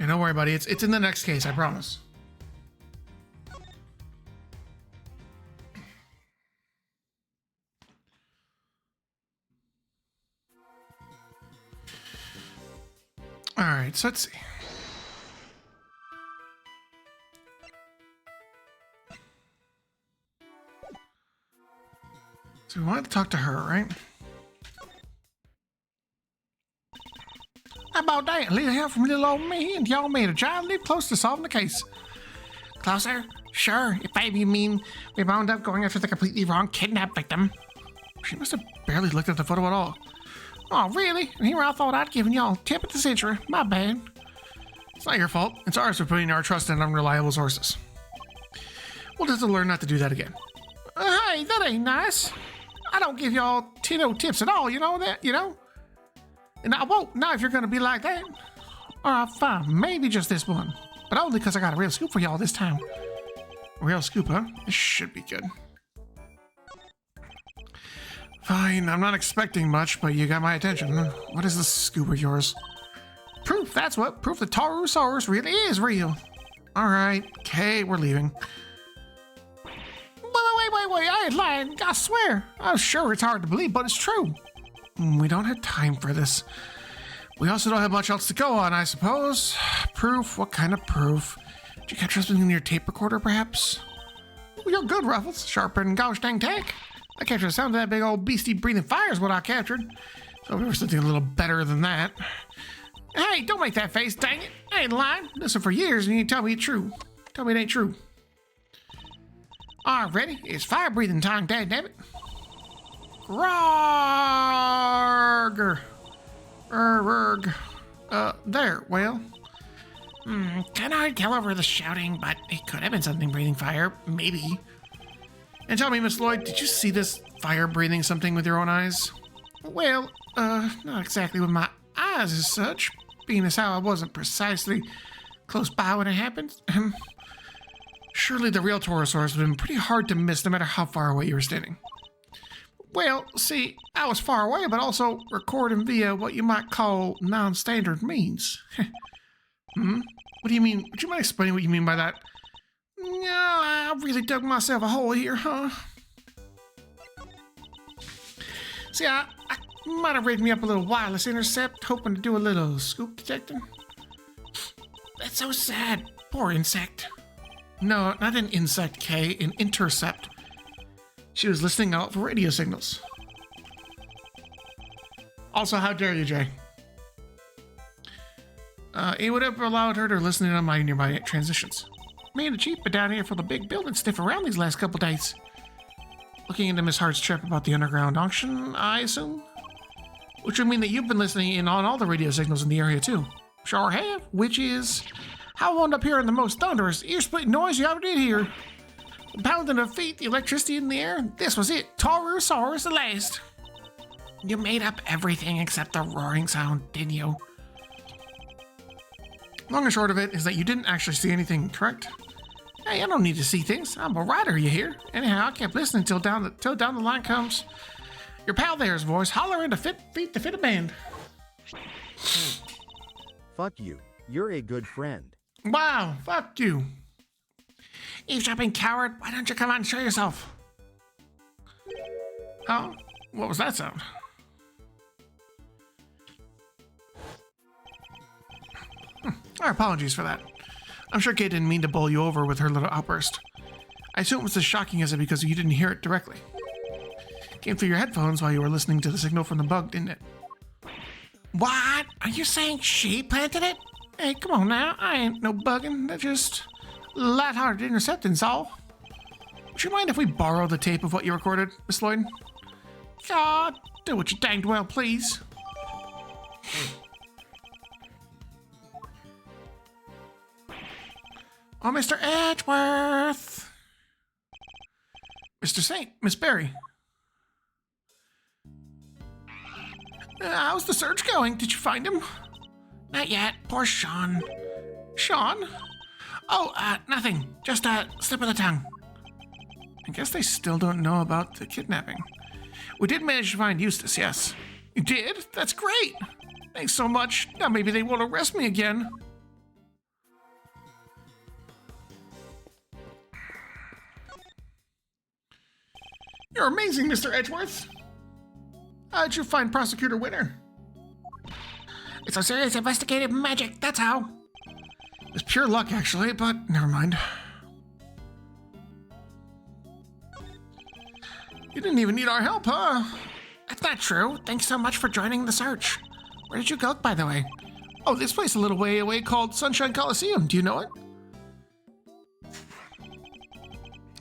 Hey, don't worry, buddy. It's in the next case, I promise. All right, so let's see. So we wanted to talk to her, right? How about that? A little help from little old me, and y'all made a giant leap close to solving the case. Closer? Sure. If baby you mean we wound up going after the completely wrong kidnap victim. She must have barely looked at the photo at all. Oh, really? And here I thought I'd given y'all tip of the century. My bad. It's not your fault. It's ours for putting our trust in unreliable sources. We'll just have to learn not to do that again. Hey, that ain't nice. I don't give y'all no tips at all, you know that, you know? And I won't, not if you're gonna be like that. Alright, fine, maybe just this one. But only because I got a real scoop for y'all this time. A real scoop, huh? This should be good. Fine, I'm not expecting much, but you got my attention. What is this scoop of yours? Proof, that's what. Proof that Taurosaurus really is real. Alright, okay, we're leaving. Wait, I ain't lying. I swear. I'm sure it's hard to believe, but it's true. We don't have time for this. We also don't have much else to go on, I suppose. Proof? What kind of proof? Did you catch something in your tape recorder, perhaps? Oh, you're good, Ruffles. Sharper than gosh dang tech. I captured the sound of that big old beastie breathing fire is what I captured. So we were something a little better than that. Hey, don't make that face, dang it. I ain't lying. Listen for years and you tell me it's true. Tell me it ain't true. All right, ready? It's fire breathing time, daddammit. Grogger. There, well. Kinda hard to tell over the shouting, but it could have been something breathing fire, maybe. And tell me, Miss Lloyd, did you see this fire breathing something with your own eyes? Well, not exactly with my eyes as such, being as how I wasn't precisely close by when it happened. Surely the real Taurosaurus would have been pretty hard to miss no matter how far away you were standing. Well, see, I was far away, but also recording via what you might call non-standard means. What do you mean? Would you mind explaining what you mean by that? No, I really dug myself a hole here, huh? See, I might have rigged me up a little wireless intercept, hoping to do a little scoop detecting. That's so sad. Poor insect. No, not an insect, Kay, an intercept. She was listening out for radio signals. Also, how dare you, Jay? It would have allowed her to listen in on my nearby transitions. Me and the Chief been down here for the big building stiff around these last couple days. Looking into Miss Hart's trip about the underground auction, I assume? Which would mean that you've been listening in on all the radio signals in the area, too. Sure have, which is how I wound up hearing the most thunderous, ear-splitting noise you ever did hear. The pounding of feet, the electricity in the air, this was it. Taurosaurus the last. You made up everything except the roaring sound, didn't you? Long and short of it is that you didn't actually see anything, correct? Hey, I don't need to see things. I'm a writer, you hear? Anyhow, I kept listening till down the line comes your pal there's voice hollering to fit a band. Fuck you. You're a good friend. Wow, fuck you. Eavesdropping coward, why don't you come out and show yourself? Oh, what was that sound? Our apologies for that. I'm sure Kate didn't mean to bowl you over with her little outburst. I assume it was as shocking as it because you didn't hear it directly. Came through your headphones while you were listening to the signal from the bug, didn't it? What? Are you saying she planted it? Hey, come on now. I ain't no bugging. That's just light-hearted intercepting's all. Would you mind if we borrow the tape of what you recorded, Miss Lloyd? God, do what you danged well, please. Oh, Mr. Edgeworth. Mr. Saint, Miss Berry. How's the search going? Did you find him? Not yet. Poor Sean. Sean? Oh, nothing. Just a slip of the tongue. I guess they still don't know about the kidnapping. We did manage to find Eustace, yes. You did? That's great. Thanks so much. Now maybe they won't arrest me again. You're amazing, Mr. Edgeworth. How'd you find Prosecutor Winter? It's a serious investigative magic, that's how. It's pure luck, actually, but never mind. You didn't even need our help, huh? That's not true. Thanks so much for joining the search. Where did you go, by the way? Oh, this place a little way away called Sunshine Coliseum. Do you know it?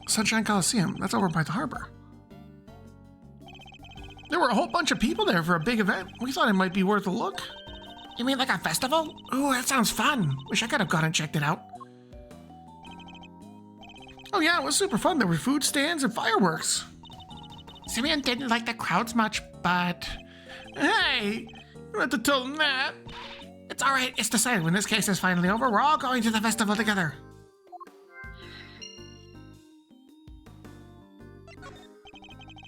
Sunshine Coliseum. That's over by the harbor. There were a whole bunch of people there for a big event. We thought it might be worth a look. You mean like a festival? Ooh, that sounds fun. Wish I could have gone and checked it out. Oh yeah, it was super fun. There were food stands and fireworks. Simeon didn't like the crowds much, but... Hey, you don't have to tell him that. It's alright, it's decided. When this case is finally over, we're all going to the festival together.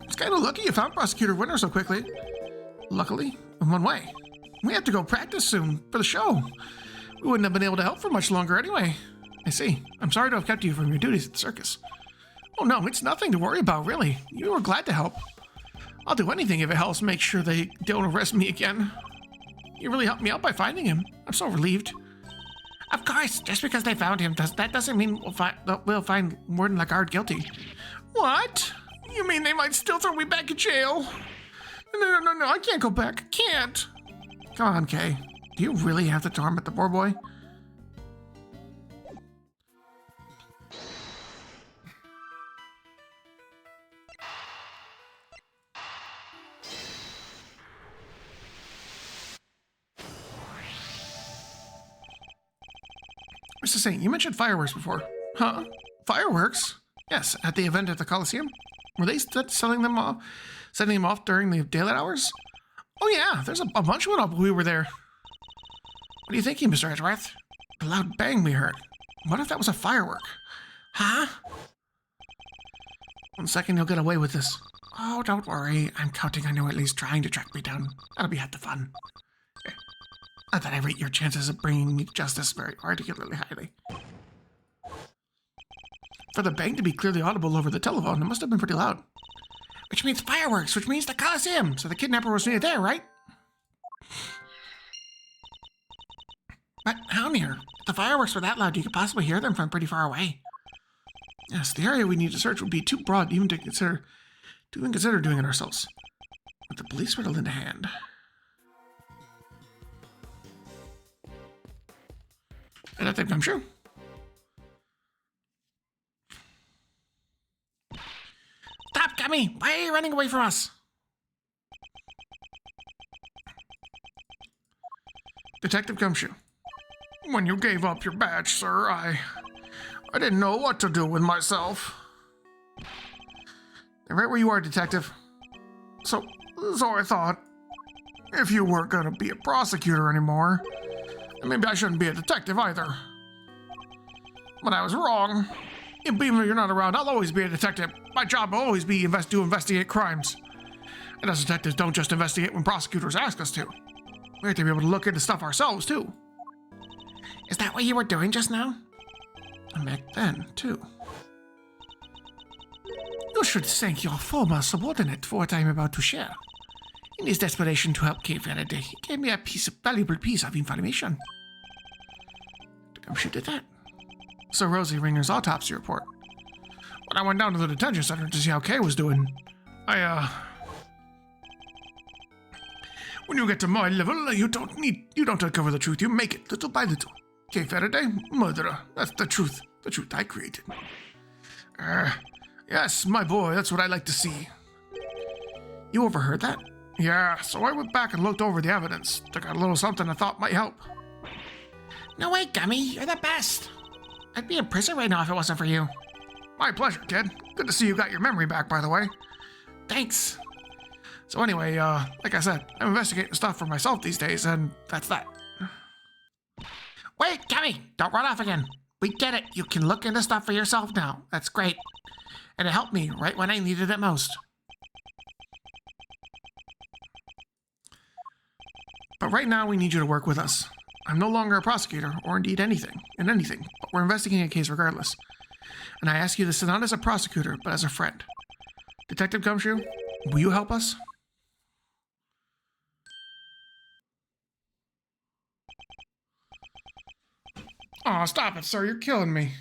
It's kind of lucky you found Prosecutor Winter so quickly. Luckily, in one way. We have to go practice soon for the show. We wouldn't have been able to help for much longer anyway. I see. I'm sorry to have kept you from your duties at the circus. Oh no, it's nothing to worry about, really. You were glad to help. I'll do anything if it helps make sure they don't arrest me again. You really helped me out by finding him. I'm so relieved. Of course, just because they found him, that doesn't mean we'll find Warden Lagarde guilty. What? You mean they might still throw me back in jail? No, I can't go back. I can't. Come on, Kay. Do you really have to torment the poor boy? Mr. Saint, you mentioned fireworks before. Huh? Fireworks? Yes, at the event at the Coliseum. Were they sending them off during the daylight hours? Oh yeah, there's a bunch went up when we were there. What are you thinking, Mr. Edgeworth? The loud bang we heard. What if that was a firework? Huh? 1 second, you'll get away with this. Oh, don't worry. I'm counting on you at least trying to track me down. That'll be half the fun. Okay. Not that I rate your chances of bringing me to justice very particularly highly. For the bang to be clearly audible over the telephone, it must have been pretty loud. Which means fireworks, which means the Coliseum. So the kidnapper was near there, right? But how near? If the fireworks were that loud, you could possibly hear them from pretty far away. Yes, the area we need to search would be too broad even to consider doing it ourselves. But the police were to lend a hand. And that thing come true. Stop, Gummy! Why are you running away from us? Detective Gumshoe. When you gave up your badge, sir, I didn't know what to do with myself. Right where you are, Detective. So I thought, if you weren't gonna be a prosecutor anymore, then maybe I shouldn't be a detective either. But I was wrong. Even if you're not around, I'll always be a detective. My job will always be to investigate crimes. And as detectives, don't just investigate when prosecutors ask us to. We have to be able to look into stuff ourselves, too. Is that what you were doing just now? And back then, too. You should thank your former subordinate for what I'm about to share. In his desperation to help Kay Faraday, he gave me a valuable piece of information. She did that. So Rosie Ringer's autopsy report. When I went down to the detention center to see how Kay was doing, when you get to my level, you don't uncover the truth, you make it little by little. Kay Faraday, murderer, that's the truth I created. Yes, my boy, that's what I like to see. You overheard that? Yeah, so I went back and looked over the evidence, took out a little something I thought might help. No way, Gummy, you're the best. I'd be in prison right now if it wasn't for you. My pleasure, kid. Good to see you got your memory back, by the way. Thanks. So anyway, like I said, I'm investigating stuff for myself these days, and that's that. Wait, Gummy, don't run off again. We get it. You can look into stuff for yourself now. That's great. And it helped me right when I needed it most. But right now, we need you to work with us. I'm no longer a prosecutor, or indeed anything, but we're investigating a case regardless. And I ask you to sit not as a prosecutor, but as a friend. Detective Gumshoe, will you help us? Aw, stop it, sir. You're killing me.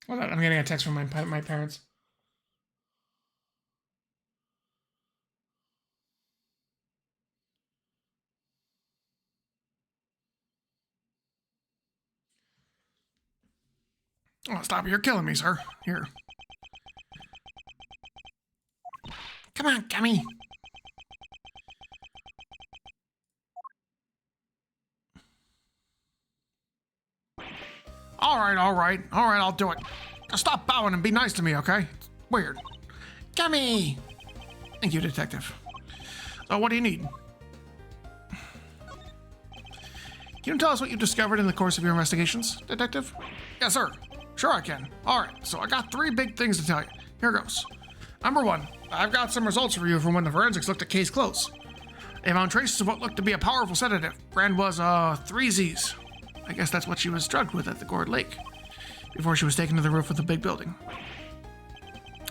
Hold on, I'm getting a text from my parents. Oh, stop it. You're killing me, sir. Here. Come on, Gummy. All right, I'll do it. Now stop bowing and be nice to me, okay? It's weird. Gummy! Thank you, Detective. So what do you need? Can you tell us what you discovered in the course of your investigations, Detective? Yes, sir. Sure I can. All right, so I got 3 big things to tell you. Here goes. Number 1, I've got some results for you from when the forensics looked at case close. They found traces of what looked to be a powerful sedative. Brand was 3Zs. I guess that's what she was drugged with at the Gourd Lake before she was taken to the roof of the big building.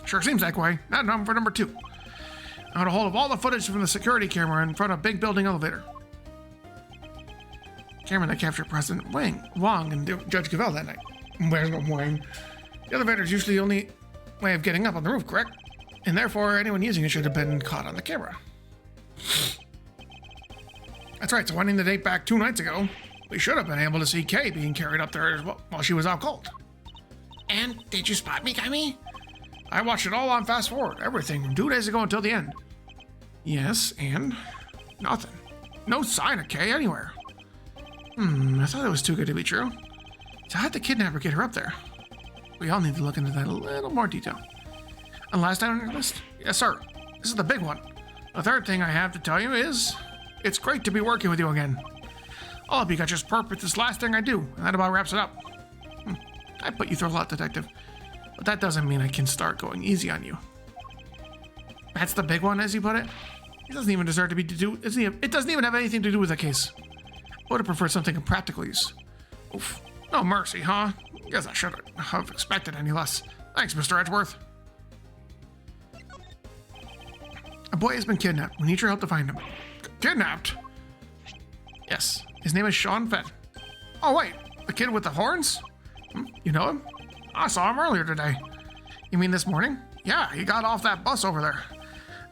Sure seems that way. Now for number 2. I got a hold of all the footage from the security camera in front of a big building elevator. Camera that captured President Wang and Judge Cavell that night. Where's Wang? The elevator is usually the only way of getting up on the roof, correct? And therefore, anyone using it should have been caught on the camera. That's right, so winding the date back 2 nights ago, we should have been able to see Kay being carried up there while she was out cold. And did you spot me, Gummy? I watched it all on fast forward, everything from 2 days ago until the end. Yes, and nothing. No sign of Kay anywhere. I thought it was too good to be true. So how'd the kidnapper get her up there? We all need to look into that in a little more detail. And last item on your list? Yes, sir. This is the big one. The 3rd thing I have to tell you is, it's great to be working with you again. All of you got just perfect this last thing I do, and that about wraps it up. I put you through a lot, Detective, but that doesn't mean I can start going easy on you. That's the big one, as you put it? It doesn't even deserve to be it doesn't even have anything to do with the case. I would have preferred something in practical use. Oof. No mercy, huh? Guess I shouldn't have expected any less. Thanks, Mr. Edgeworth. A boy has been kidnapped. We need your help to find him. Kidnapped? Yes. His name is Sean Fenn. Oh, wait. The kid with the horns? You know him? I saw him earlier today. You mean this morning? Yeah, he got off that bus over there.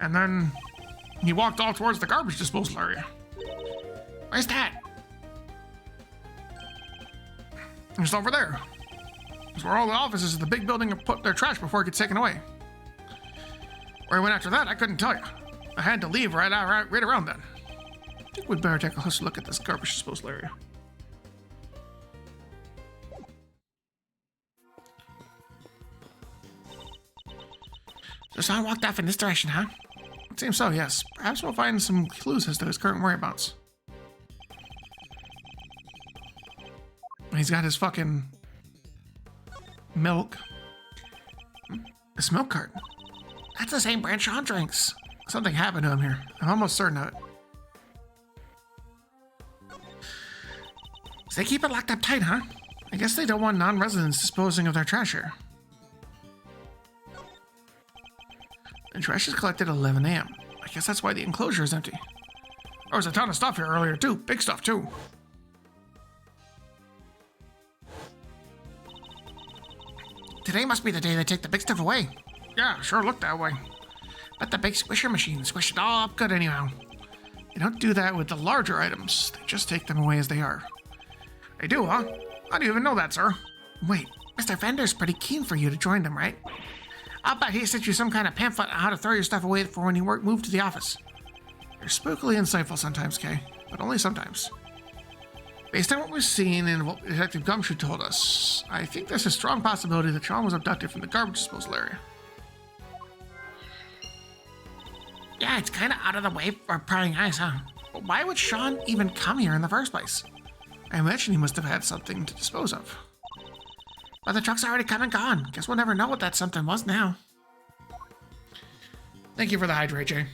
And then he walked off towards the garbage disposal area. Where's that? Just over there. It's where all the offices of the big building have put their trash before it gets taken away. Where I went after that, I couldn't tell you. I had to leave right around then. I think we'd better take a closer look at this garbage disposal area. So Sean walked off in this direction, huh? It seems so, yes. Perhaps we'll find some clues as to his current whereabouts. He's got his fucking milk. This milk carton. That's the same brand Sean drinks. Something happened to him here. I'm almost certain of it. So they keep it locked up tight, huh? I guess they don't want non-residents disposing of their trash here. The trash is collected at 11 a.m. I guess that's why the enclosure is empty. There was a ton of stuff here earlier, too. Big stuff, too. Today must be the day they take the big stuff away. Yeah, sure looked that way. But the big squisher machine squished it all up good anyhow. They don't do that with the larger items. They just take them away as they are. They do, huh? How do you even know that, sir? Wait, Mr. Fender's pretty keen for you to join them, right? I'll bet he sent you some kind of pamphlet on how to throw your stuff away for when you move to the office. You're spookily insightful sometimes, Kay, but only sometimes. Based on what we've seen and what Detective Gumshoe told us, I think there's a strong possibility that Sean was abducted from the garbage disposal area. Yeah, it's kind of out of the way for prying eyes, huh? But why would Sean even come here in the first place? I imagine he must have had something to dispose of. But the truck's already come and gone. Guess we'll never know what that something was now. Thank you for the hydrate, Jay.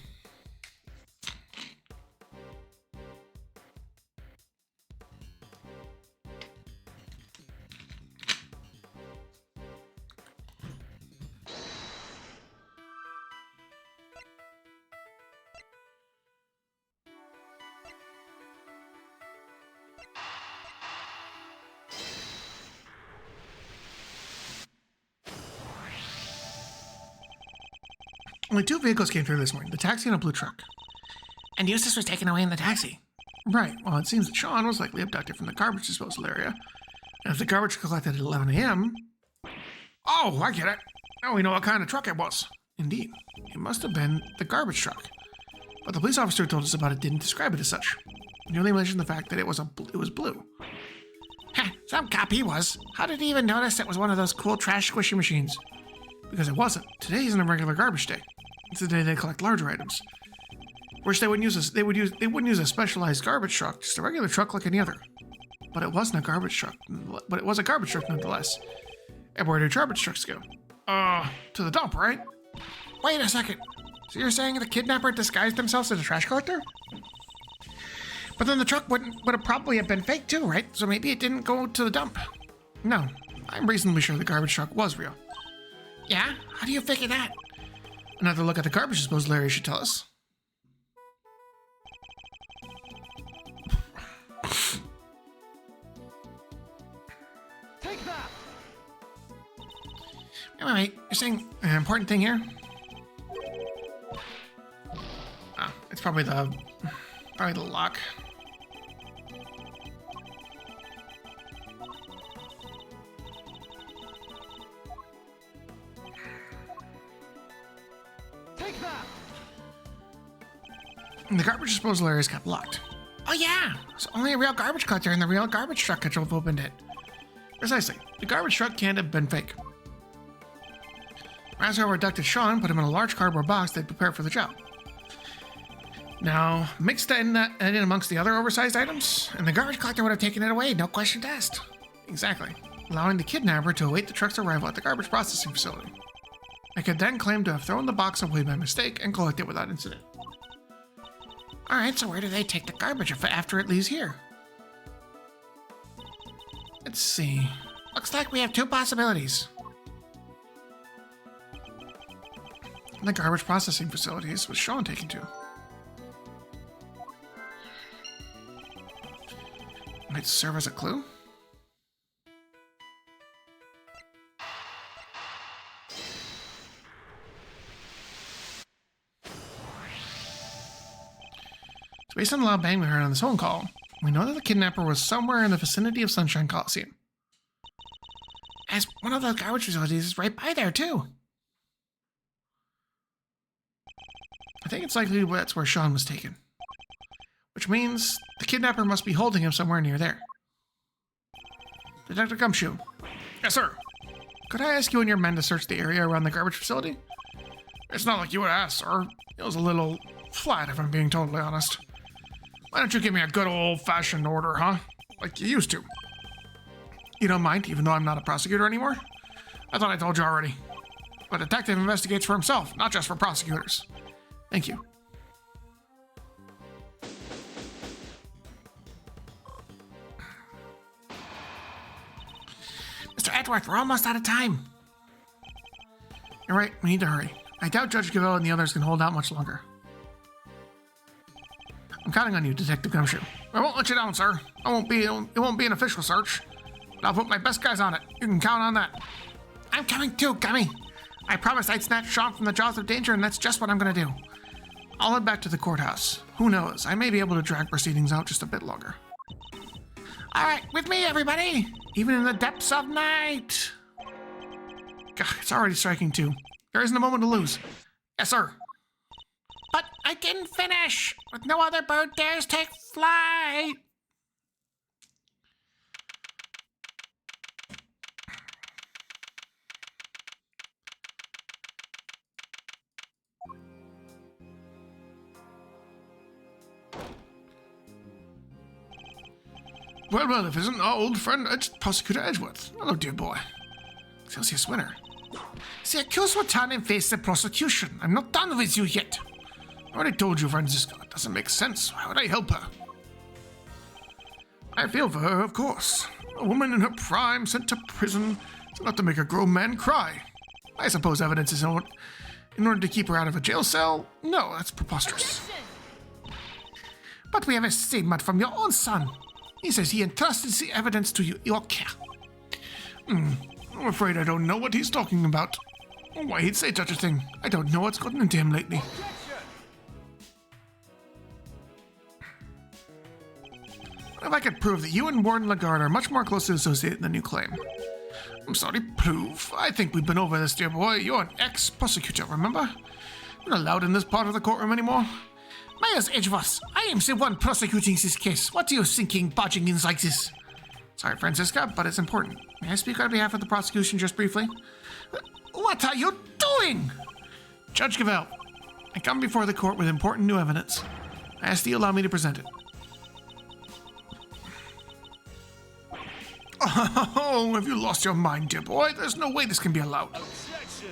Only 2 vehicles came through this morning, the taxi and a blue truck. And Eustace was taken away in the taxi. Right, well, it seems that Sean was likely abducted from the garbage disposal area. And if the garbage was collected at 11 a.m. Oh, I get it. Now we know what kind of truck it was. Indeed, it must have been the garbage truck. But the police officer who told us about it didn't describe it as such. He only mentioned the fact that it was blue. Heh, some cop he was. How did he even notice it was one of those cool trash squishy machines? Because it wasn't. Today isn't a regular garbage day. It's the day they collect larger items. Which they wouldn't use a specialized garbage truck, just a regular truck like any other. But it wasn't a garbage truck. But it was a garbage truck nonetheless. And where do garbage trucks go? To the dump, right? Wait a second. So you're saying the kidnapper disguised themselves as a trash collector? But then the truck would have probably have been fake too, right? So maybe it didn't go to the dump. No, I'm reasonably sure the garbage truck was real. Yeah? How do you figure that? Another look at the garbage disposal area should tell us. Take that! Wait, you're saying an important thing here? Oh, it's probably the lock. Take that! The garbage disposal area is kept locked. Oh yeah! So only a real garbage collector and the real garbage truck could have opened it. Precisely. The garbage truck can't have been fake. Razor abducted Sean, put him in a large cardboard box they'd prepared for the job. Now, mixed that in amongst the other oversized items, and the garbage collector would have taken it away, no question asked. Exactly. Allowing the kidnapper to await the truck's arrival at the garbage processing facility. They could then claim to have thrown the box away by mistake and collect it without incident. Alright, so where do they take the garbage after it leaves here? Let's see. Looks like we have 2 possibilities. The garbage processing facilities was Sean taken to. Might serve as a clue. So based on the loud bang we heard on this phone call, we know that the kidnapper was somewhere in the vicinity of Sunshine Coliseum. As one of those garbage facilities is right by there too. I think it's likely that's where Sean was taken. Which means the kidnapper must be holding him somewhere near there. Detective Gumshoe. Yes, sir. Could I ask you and your men to search the area around the garbage facility? It's not like you would ask, sir. It was a little flat, if I'm being totally honest. Why don't you give me a good old-fashioned order, huh? Like you used to. You don't mind, even though I'm not a prosecutor anymore? I thought I told you already. A detective investigates for himself, not just for prosecutors. Thank you. Mr. Edgeworth, we're almost out of time. You're right, we need to hurry. I doubt Judge Gavel and the others can hold out much longer. I'm counting on you, Detective Gumshoe. I won't let you down, sir. It won't be an official search. But I'll put my best guys on it. You can count on that. I'm coming too, Gummy. I promised I'd snatch Sean from the jaws of danger, and that's just what I'm gonna do. I'll head back to the courthouse. Who knows? I may be able to drag proceedings out just a bit longer. All right, with me, everybody. Even in the depths of night. God, it's already striking 2. There isn't a moment to lose. Yes, sir. But I didn't finish. With no other bird dares take flight. Well, if it isn't our old friend, Prosecutor Edgeworth. Hello, dear boy. Excelsius Winner. The accused will turn and face the prosecution. I'm not done with you yet. I already told you, Francisco. It doesn't make sense. Why would I help her? I feel for her, of course. A woman in her prime sent to prison not to make a grown man cry. I suppose evidence is in order to keep her out of a jail cell? No, that's preposterous. But we have a statement from your own son. He says he entrusted the evidence to your care. I'm afraid I don't know what he's talking about. Or why he'd say such a thing. I don't know what's gotten into him lately. If I could prove that you and Warden Lagarde are much more closely associated than you claim. I'm sorry, prove. I think we've been over this, dear boy. You're an ex-prosecutor, remember? You're not allowed in this part of the courtroom anymore. Myers Edgeworth, I am the one prosecuting this case. What are you thinking, barging in like this? Sorry, Francisca, but it's important. May I speak on behalf of the prosecution just briefly? What are you doing? Judge Cavell, I come before the court with important new evidence. I ask that you allow me to present it. Oh, have you lost your mind, dear boy? There's no way this can be allowed. Objection.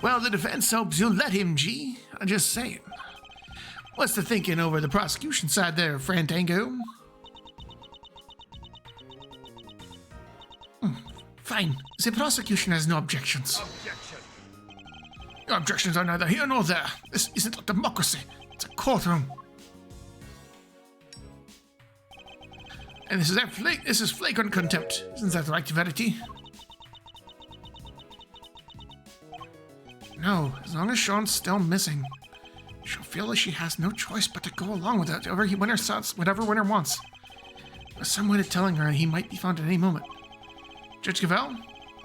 Well, the defense hopes you'll let him, G. I'm just saying. What's the thinking over the prosecution side there, Frantango? Fine. The prosecution has no objections. Objection. Your objections are neither here nor there. This isn't a democracy. It's a courtroom. And this is flagrant contempt. Isn't that right, Verity? No, as long as Sean's still missing, she'll feel like she has no choice but to go along with it, whatever Winner wants. There's some way to telling her he might be found at any moment. Judge Cavell,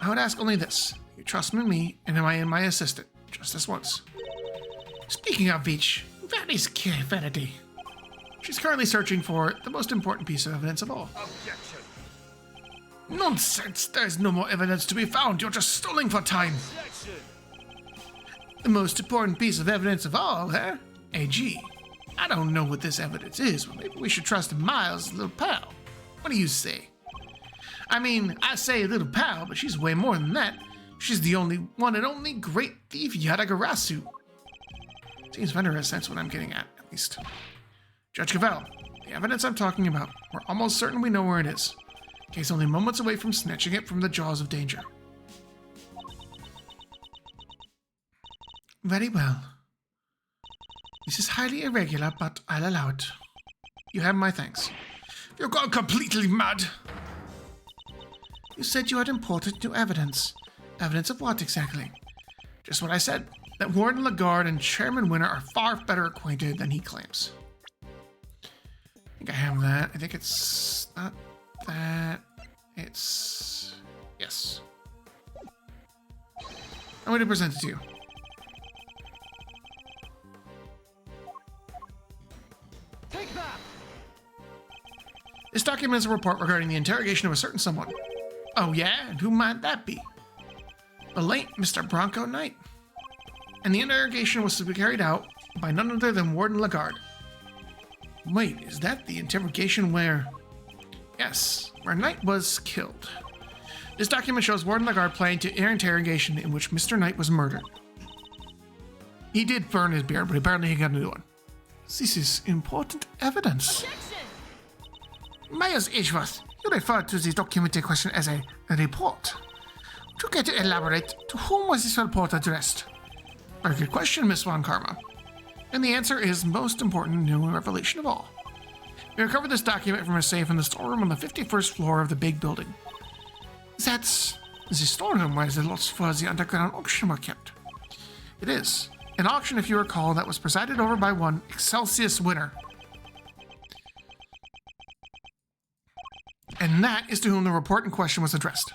I would ask only this. You trust me, and am I my assistant? Just this once. Speaking of which, that is Verity. She's currently searching for the most important piece of evidence of all. Objection. Nonsense! There's no more evidence to be found. You're just stalling for time. Objection. The most important piece of evidence of all, eh? AG. I don't know what this evidence is, but maybe we should trust Miles' little pal. What do you say? I mean, I say little pal, but she's way more than that. She's the only one and only great thief Yadagarasu. Seems Vendor has sense what I'm getting at least. Judge Cavell, the evidence I'm talking about, we're almost certain we know where it is. Case only moments away from snatching it from the jaws of danger. Very well. This is highly irregular, but I'll allow it. You have my thanks. You're gone completely mad! You said you had important new evidence. Evidence of what exactly? Just what I said, that Warden Lagarde and Chairman Winner are far better acquainted than he claims. I think I have that. I think it's not that. It's... yes. I'm going to present it to you. Take that! This document is a report regarding the interrogation of a certain someone. Oh yeah? And who might that be? The late Mr. Bronco Knight. And the interrogation was to be carried out by none other than Warden Lagarde. Wait, is that the interrogation where... yes, where Knight was killed. This document shows Warden Lagarde planning to air interrogation in which Mr. Knight was murdered. He did burn his beard, but apparently he got a new one. This is important evidence. Myers Edgeworth, you referred to this document in question as a report. Would you care to elaborate? To whom was this report addressed? Very good question, Miss Von Karma. And the answer is most important new revelation of all. We recovered this document from a safe in the storeroom on the 51st floor of the big building. That's the storeroom where the lots for the underground auction were kept. It is. An auction, if you recall, that was presided over by one Excelsius Winner. And that is to whom the report in question was addressed.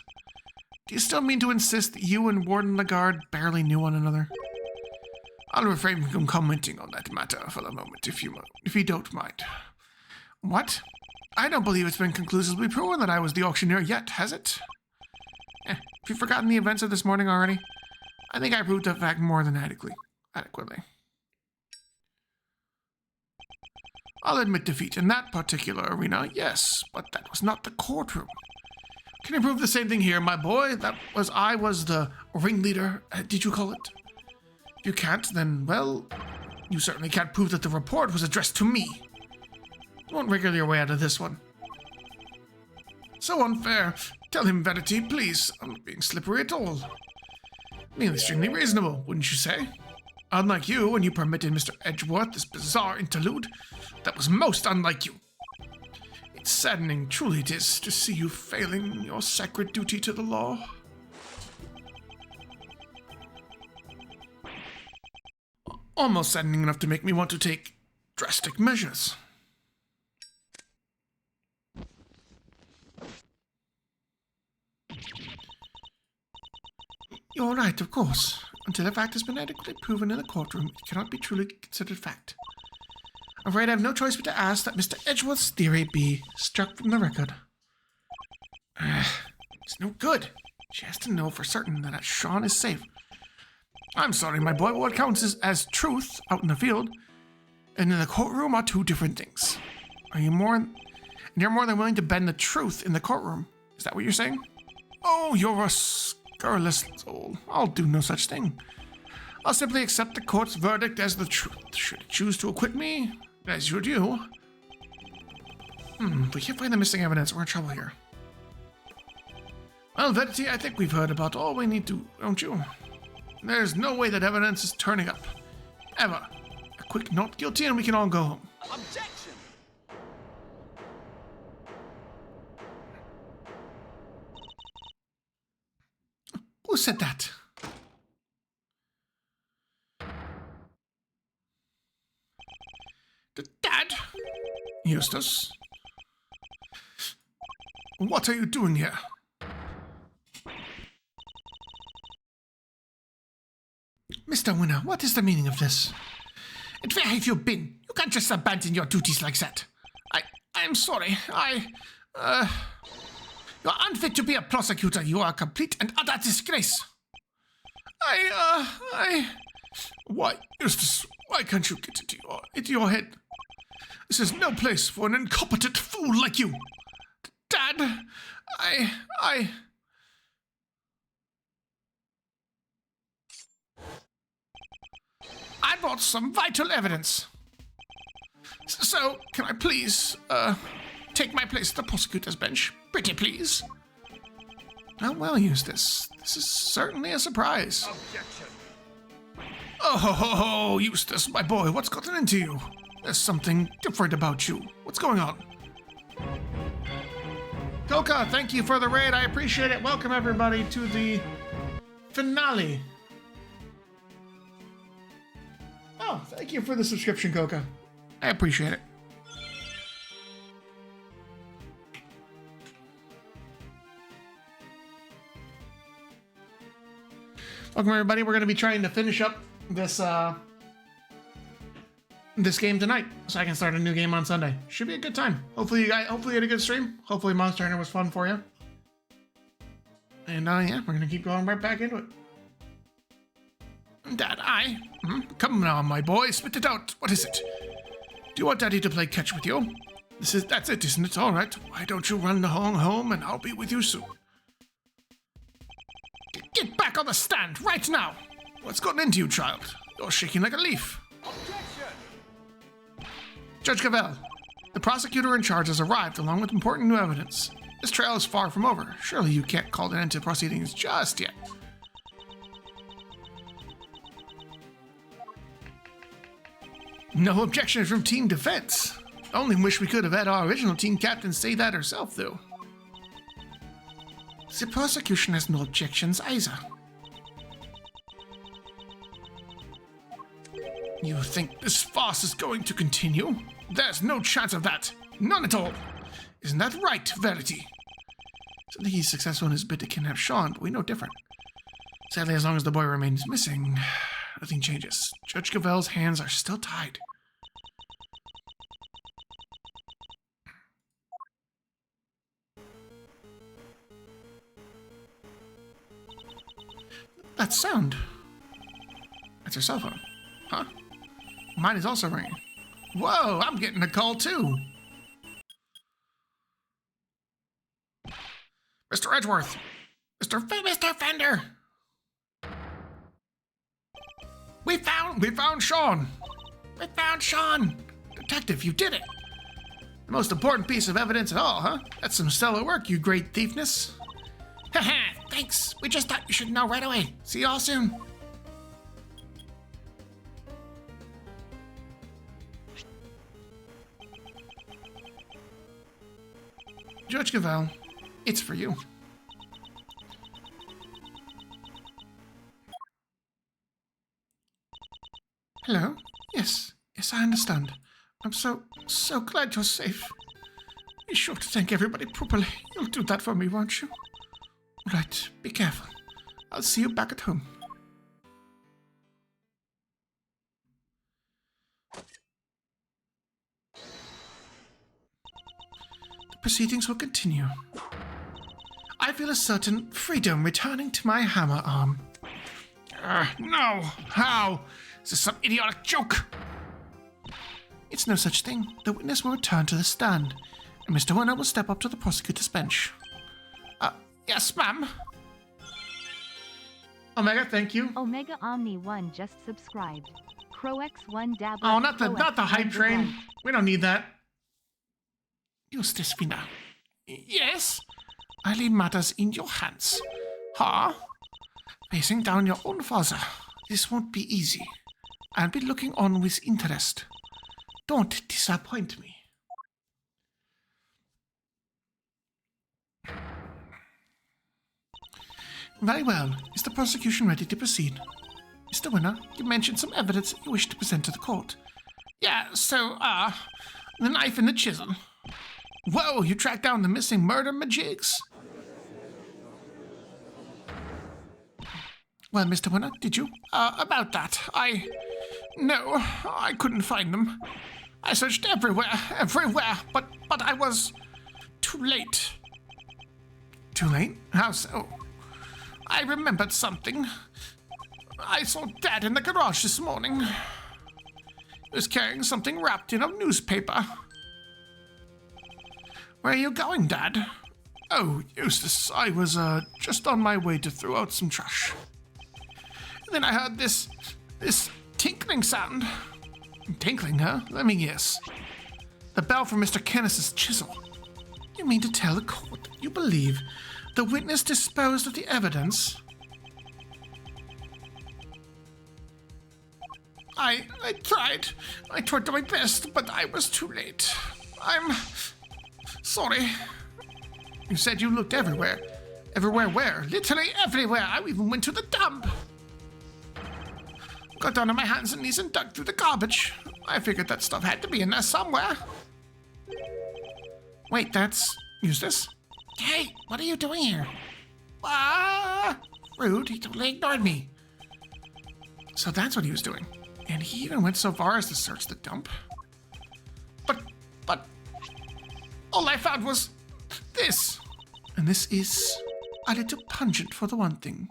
Do you still mean to insist that you and Warden Lagarde barely knew one another? I'll refrain from commenting on that matter for the moment, if you don't mind. What? I don't believe it's been conclusively proven that I was the auctioneer yet, has it? Have you forgotten the events of this morning already? I think I proved that fact more than adequately. I'll admit defeat in that particular arena, yes, but that was not the courtroom. Can you prove the same thing here, my boy? I was the ringleader, did you call it? If you can't, then, well, you certainly can't prove that the report was addressed to me. You won't wriggle your way out of this one. So unfair. Tell him, Verity, please. I'm not being slippery at all. Being extremely reasonable, wouldn't you say? Unlike you, when you permitted Mr. Edgeworth this bizarre interlude, that was most unlike you. It's saddening, truly it is, to see you failing your sacred duty to the law. Almost saddening enough to make me want to take drastic measures. You're right, of course. Until a fact has been adequately proven in the courtroom, it cannot be truly considered fact. I'm afraid I have no choice but to ask that Mr. Edgeworth's theory be struck from the record. It's no good. She has to know for certain that Sean is safe. I'm sorry, my boy, but what counts as truth out in the field and in the courtroom are two different things. You're more than willing to bend the truth in the courtroom. Is that what you're saying? Oh, you're a scurrilous soul. I'll do no such thing. I'll simply accept the court's verdict as the truth. Should it choose to acquit me, as you do. If we can't find the missing evidence, we're in trouble here. Well, Verity, I think we've heard about all we need to, don't you? There's no way that evidence is turning up. Ever. A quick not guilty and we can all go home. Objection! Who said that? Dad? Eustace? What are you doing here? Mr. Winner, what is the meaning of this? And where have you been? You can't just abandon your duties like that. I'm sorry. You're unfit to be a prosecutor. You are a complete and utter disgrace. Why, Eustace, why can't you get into your head? This is no place for an incompetent fool like you. Dad, I brought some vital evidence. So, can I please, take my place at the prosecutor's bench? Pretty please. Oh, well, Eustace, this is certainly a surprise. Objection! Oh, Eustace, my boy, what's gotten into you? There's something different about you. What's going on? Coca, thank you for the raid. I appreciate it. Welcome, everybody, to the finale. Oh, thank you for the subscription, Coca. I appreciate it. Welcome, everybody. We're going to be trying to finish up this this game tonight, so I can start a new game on Sunday. Should be a good time. Hopefully you had a good stream. Hopefully Monster Hunter was fun for you. And yeah, we're gonna keep going right back into it. Dad, come now, my boy, spit it out. What is it? Do you want Daddy to play catch with you? That's it, isn't it? All right. Why don't you run along home, and I'll be with you soon. Get back on the stand right now. What's gotten into you, child? You're shaking like a leaf. Objection! Judge Cavell, the prosecutor in charge has arrived along with important new evidence. This trial is far from over. Surely you can't call it into proceedings just yet. No objections from Team Defense. Only wish we could have had our original team captain say that herself, though. The prosecution has no objections either. You think this farce is going to continue? There's no chance of that. None at all. Isn't that right, Verity? So he's successful in his bid to kidnap Sean, but we know different. Sadly, as long as the boy remains missing, nothing changes. Judge Cavell's hands are still tied. That sound. That's her cell phone. Huh? Mine is also ringing. Whoa, I'm getting a call too. Mr. Edgeworth! Mr. Fender! We found Sean! We found Sean! Detective, you did it! The most important piece of evidence at all, huh? That's some stellar work, you great thiefness. Haha, thanks. We just thought you should know right away. See y'all soon. Judge Cavell, it's for you. Hello? Yes, I understand. I'm so glad you're safe. Be sure to thank everybody properly. You'll do that for me, won't you? Right, be careful. I'll see you back at home. The proceedings will continue. I feel a certain freedom returning to my hammer arm. No! How? Is this some idiotic joke? It's no such thing. The witness will return to the stand, and Mr. Werner will step up to the prosecutor's bench. Yes, ma'am. Omega, thank you. Omega Omni 1 just subscribed. CrowX1 Dabber. Oh, not the hype train. We don't need that. Eustace Wiener. Yes? I leave matters in your hands. Huh? Facing down your own father. This won't be easy. I'll be looking on with interest. Don't disappoint me. Very well. Is the prosecution ready to proceed? Mr. Winner, you mentioned some evidence you wish to present to the court. Yeah, so, the knife and the chisel. Whoa, you tracked down the missing murder majigs? Well, Mr. Winner, did you? About that, No, I couldn't find them. I searched everywhere, but I was too late. Too late? How so? I remembered something. I saw Dad in the garage this morning. He was carrying something wrapped in a newspaper. Where are you going, Dad? Oh, Eustace, I was, just on my way to throw out some trash. And then I heard this tinkling sound. Tinkling, huh? Let me guess. The bell from Mr. Kenneth's chisel. You mean to tell the court that you believe the witness disposed of the evidence? I tried. I tried my best, but I was too late. I'm sorry. You said you looked everywhere. Everywhere where? Literally everywhere. I even went to the dump. Got down on my hands and knees and dug through the garbage. I figured that stuff had to be in there somewhere. Wait, that's Eustace? Hey, what are you doing here? Rude, he totally ignored me. So that's what he was doing. And he even went so far as to search the dump. But all I found was this. And this is a little pungent for the one thing.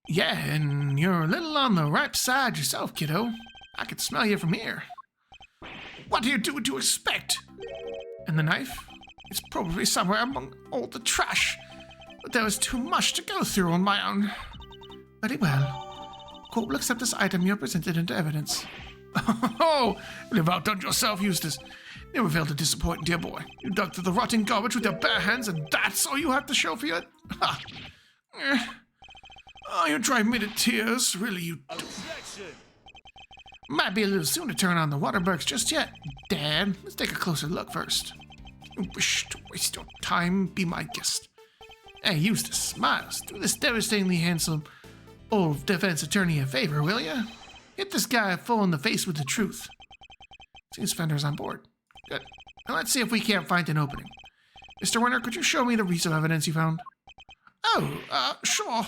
Yeah, and you're a little on the ripe side yourself, kiddo. I can smell you from here. What do you expect? And the knife? It's probably somewhere among all the trash. But there was too much to go through on my own. Very well. Court will accept this item you have presented into evidence. Oh, you have outdone yourself, Eustace. Never failed to disappoint, dear boy. You dug through the rotting garbage with your bare hands, and that's all you have to show for it? Ha! Oh, you drive me to tears. Really, you do. Objection! Might be a little soon to turn on the Waterbergs just yet. Dad, let's take a closer look first. You wish to waste your time? Be my guest. Hey, Eustace, Miles, do this devastatingly handsome old defense attorney a favor, will ya? Hit this guy full in the face with the truth. Seems Fender's on board. Good. Now let's see if we can't find an opening. Mr. Werner, could you show me the recent evidence you found? Oh, sure.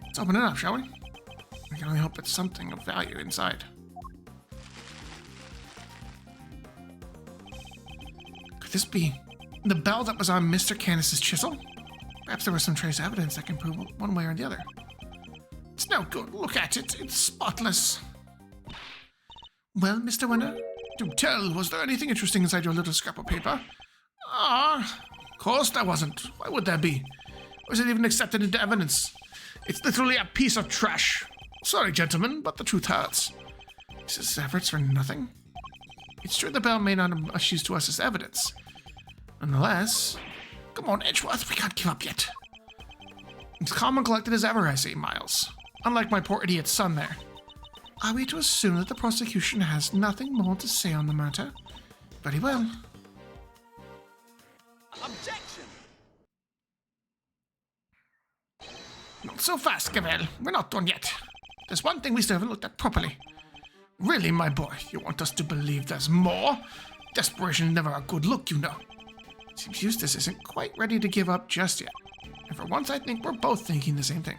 Let's open it up, shall we? We can only hope it's something of value inside. Could this be the bell that was on Mr. Candace's chisel? Perhaps there was some trace evidence that can prove one way or the other. It's no good. Look at it. It's spotless. Well, Mr. Winner, Do tell, was there anything interesting inside your little scrap of paper? Ah, of course there wasn't. Why would there be? Was it even accepted into evidence? It's literally a piece of trash. Sorry, gentlemen, but the truth hurts. His efforts for nothing? It's true the bell may not have issues to us as evidence. Nonetheless, come on, Edgeworth, we can't give up yet. It's calm and collected as ever, I say, Miles. Unlike my poor idiot son there. Are we to assume that the prosecution has nothing more to say on the matter? Very well. Objection! Not so fast, Gavel. We're not done yet. There's one thing we still haven't looked at properly. Really, my boy, you want us to believe there's more? Desperation is never a good look, you know. Seems Eustace isn't quite ready to give up just yet. And for once, I think we're both thinking the same thing.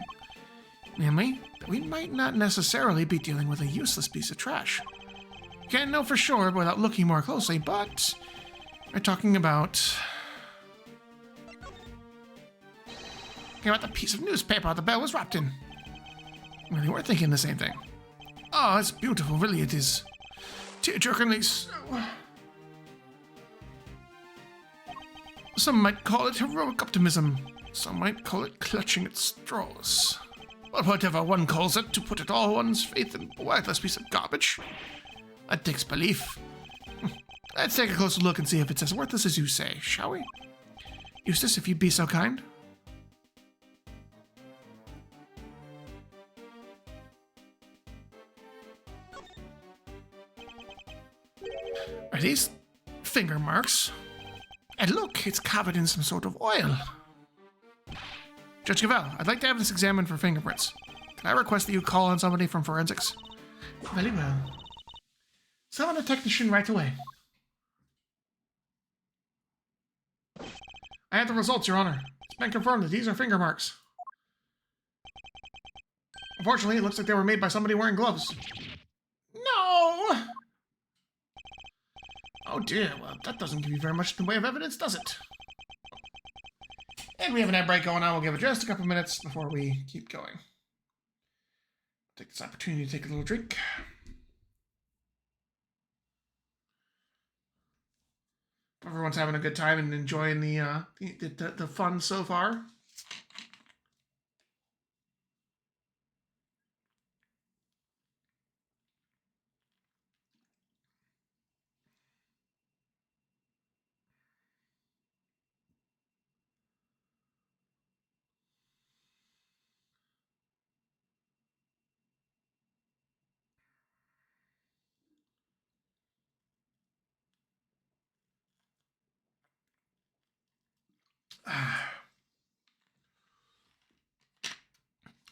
Namely, that we might not necessarily be dealing with a useless piece of trash. Can't know for sure without looking more closely, but we're talking about the piece of newspaper the bell was wrapped in. Really, we're thinking the same thing. Oh, it's beautiful, really it is. Tear-jerkingly so. Some might call it heroic optimism. Some might call it clutching at straws. But whatever one calls it, to put it all one's faith in a worthless piece of garbage. That takes belief. Let's take a closer look and see if it's as worthless as you say, shall we? Eustace, if you'd be so kind. Are these finger marks? And look, it's covered in some sort of oil. Judge Gavel, I'd like to have this examined for fingerprints. Can I request that you call on somebody from forensics? Very well. Summon a technician right away. I have the results, Your Honor. It's been confirmed that these are finger marks. Unfortunately, it looks like they were made by somebody wearing gloves. No! Oh dear, well, that doesn't give you very much in the way of evidence, does it? And we have an ad break going on. We'll give it just a couple minutes before we keep going. Take this opportunity to take a little drink. Everyone's having a good time and enjoying the fun so far.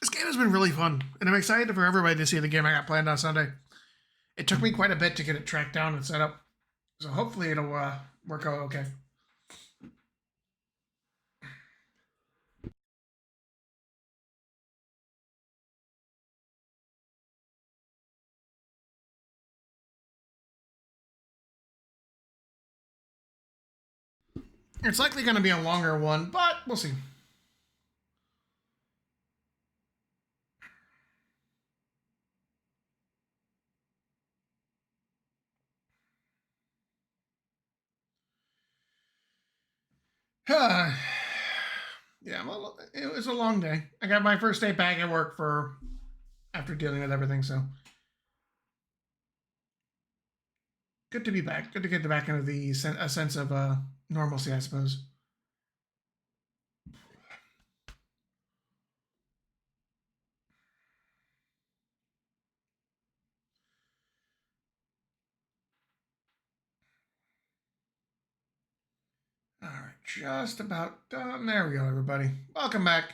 This game has been really fun, and I'm excited for everybody to see the game I got planned on Sunday. It took me quite a bit to get it tracked down and set up, so hopefully it'll work out okay. It's likely going to be a longer one, but we'll see. Yeah, well, it was a long day. I got my first day back at work after dealing with everything, so good to be back. Good to get back into a sense of normalcy, I suppose. All right, just about done. There we go, everybody. Welcome back.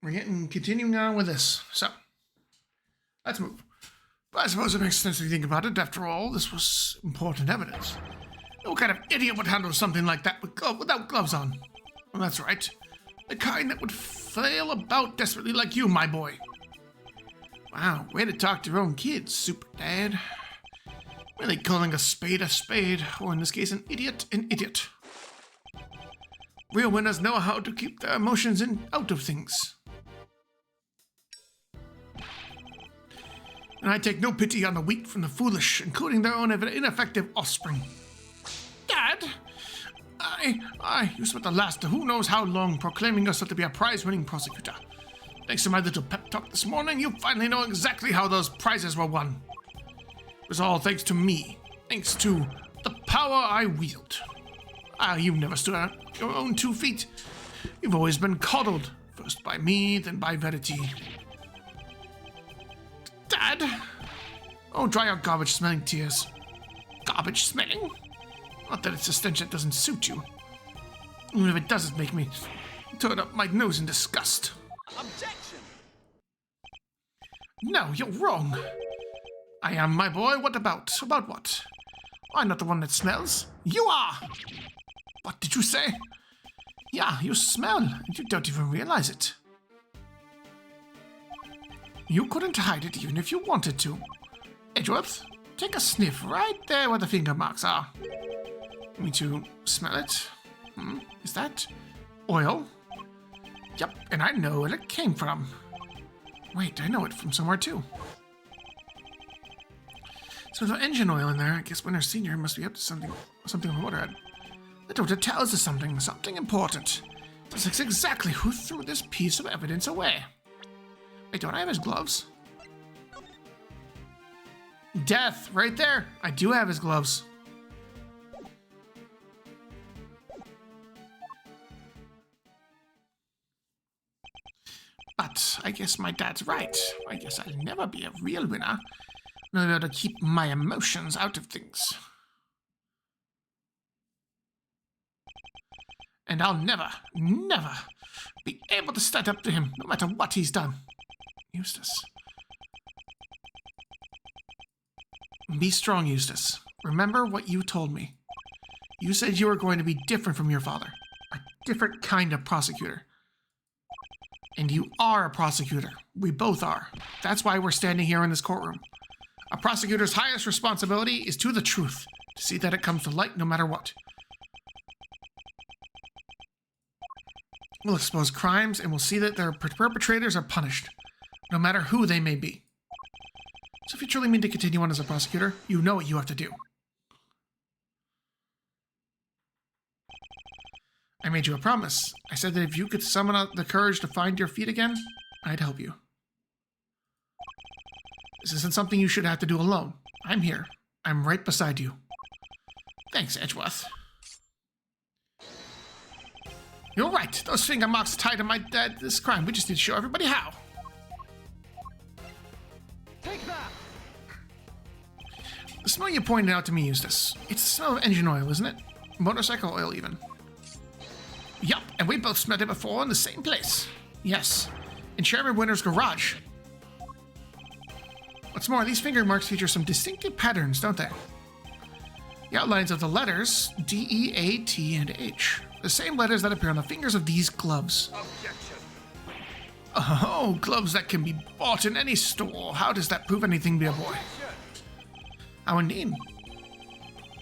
We're continuing on with this. So, let's move. But I suppose it makes sense if you think about it. After all, this was important evidence. No kind of idiot would handle something like that without gloves on. Well, that's right. The kind that would flail about desperately like you, my boy. Wow, way to talk to your own kids, Super Dad. Really calling a spade, or in this case, an idiot. Real winners know how to keep their emotions out of things. And I take no pity on the weak from the foolish, including their own ineffective offspring. Dad, you spent the last who knows how long proclaiming yourself to be a prize-winning prosecutor. Thanks to my little pep talk this morning, you finally know exactly how those prizes were won. It was all thanks to me, thanks to the power I wield. You've never stood on your own 2 feet. You've always been coddled, first by me, then by Verity. Dad? Oh, dry your garbage-smelling tears. Garbage-smelling? Not that it's a stench that doesn't suit you. Even if it doesn't make me turn up my nose in disgust. Objection! No, you're wrong. I am, my boy. What about? About what? I'm not the one that smells. You are! What did you say? Yeah, you smell, and you don't even realize it. You couldn't hide it even if you wanted to. Edgeworth, take a sniff right there where the finger marks are. Me to smell it. Is that oil? Yep, and I know where it came from. Wait, I know it from somewhere too. So the engine oil in there, I guess Winter Senior must be up to something on the waterhead. The doctor tells us something important. This is exactly who threw this piece of evidence away. Wait, don't I have his gloves? Death, right there. I do have his gloves. But I guess my dad's right. I guess I'll never be a real winner. I'll be able to keep my emotions out of things. And I'll never be able to stand up to him, no matter what he's done. Eustace. Be strong, Eustace. Remember what you told me. You said you were going to be different from your father. A different kind of prosecutor. And you are a prosecutor. We both are. That's why we're standing here in this courtroom. A prosecutor's highest responsibility is to the truth, to see that it comes to light no matter what. We'll expose crimes and we'll see that their perpetrators are punished, no matter who they may be. So if you truly mean to continue on as a prosecutor, you know what you have to do. I made you a promise. I said that if you could summon up the courage to find your feet again, I'd help you. This isn't something you should have to do alone. I'm here. I'm right beside you. Thanks, Edgeworth. You're right. Those finger marks tied to my dad. This crime. We just need to show everybody how. Take that! The smell you pointed out to me, Eustace. It's the smell of engine oil, isn't it? Motorcycle oil, even. Yup, and we both smelled it before in the same place. Yes, in Chairman Winter's garage. What's more, these finger marks feature some distinctive patterns, don't they? The outlines of the letters D, E, A, T, and H. The same letters that appear on the fingers of these gloves. Objection! Oh, gloves that can be bought in any store. How does that prove anything, dear boy? How indeed.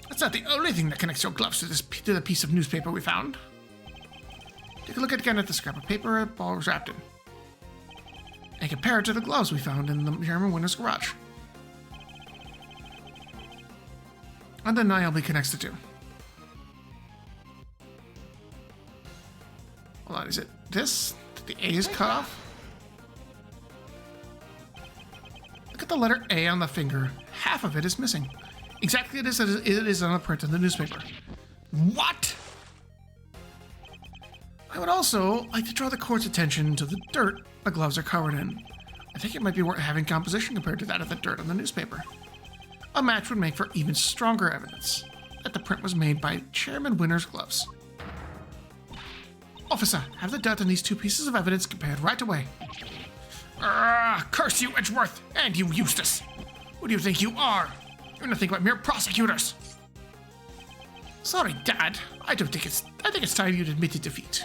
That's not the only thing that connects your gloves to the piece of newspaper we found. Take a look again at the scrap of paper the ball was wrapped in. And compare it to the gloves we found in the Chairman Winter's garage. Undeniably connects the two. Hold on, is it this? The A is cut off? Look at the letter A on the finger. Half of it is missing. Exactly as it is on the print in the newspaper. What? I would also like to draw the court's attention to the dirt the gloves are covered in. I think it might be worth having composition compared to that of the dirt on the newspaper. A match would make for even stronger evidence that the print was made by Chairman Winter's gloves. Officer, have the dirt on these two pieces of evidence compared right away. Curse you, Edgeworth, and you, Eustace. Who do you think you are? You're nothing but mere prosecutors. Sorry, Dad. I think it's time you'd admitted defeat.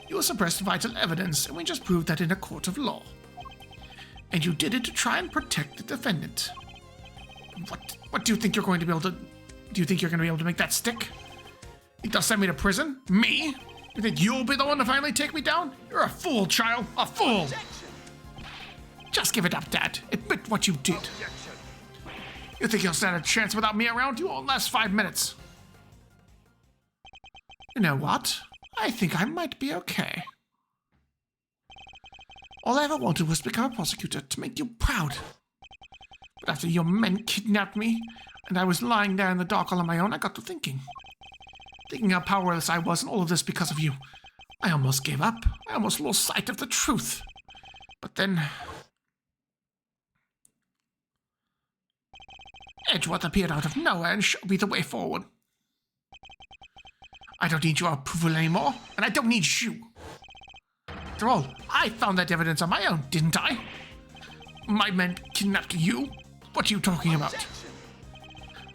You suppressed vital evidence, and we just proved that in a court of law. And you did it to try and protect the defendant. What do you think you're going to be able to... Do you think you're going to be able to make that stick? You they'll send me to prison? Me? You think you'll be the one to finally take me down? You're a fool, child. A fool. Objection! Just must give it up, Dad. Admit what you did. You think you'll stand a chance without me around? You won't last 5 minutes. You know what? I think I might be okay. All I ever wanted was to become a prosecutor, to make you proud. But after your men kidnapped me, and I was lying there in the dark all on my own, I got to thinking. Thinking how powerless I was in all of this because of you. I almost gave up. I almost lost sight of the truth. But then... Edgeworth appeared out of nowhere and showed me the way forward. I don't need your approval anymore, and I don't need you. After all, I found that evidence on my own, didn't I? My men kidnapped you? What are you talking about?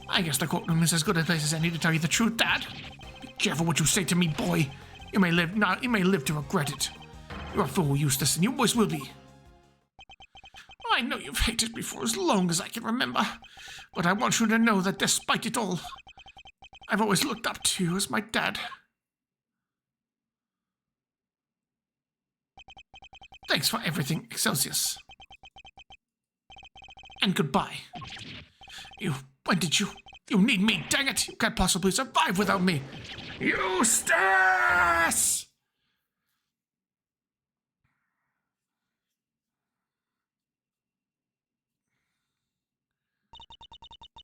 I guess the courtroom is as good a place as any to tell you the truth, Dad. Be careful what you say to me, boy. You may live to regret it. You're a fool, Eustace, and you always will be. I know you've hated me for as long as I can remember, but I want you to know that despite it all, I've always looked up to you as my dad. Thanks for everything, Excelsius. And goodbye. When did you need me, dang it! You can't possibly survive without me! Eustace!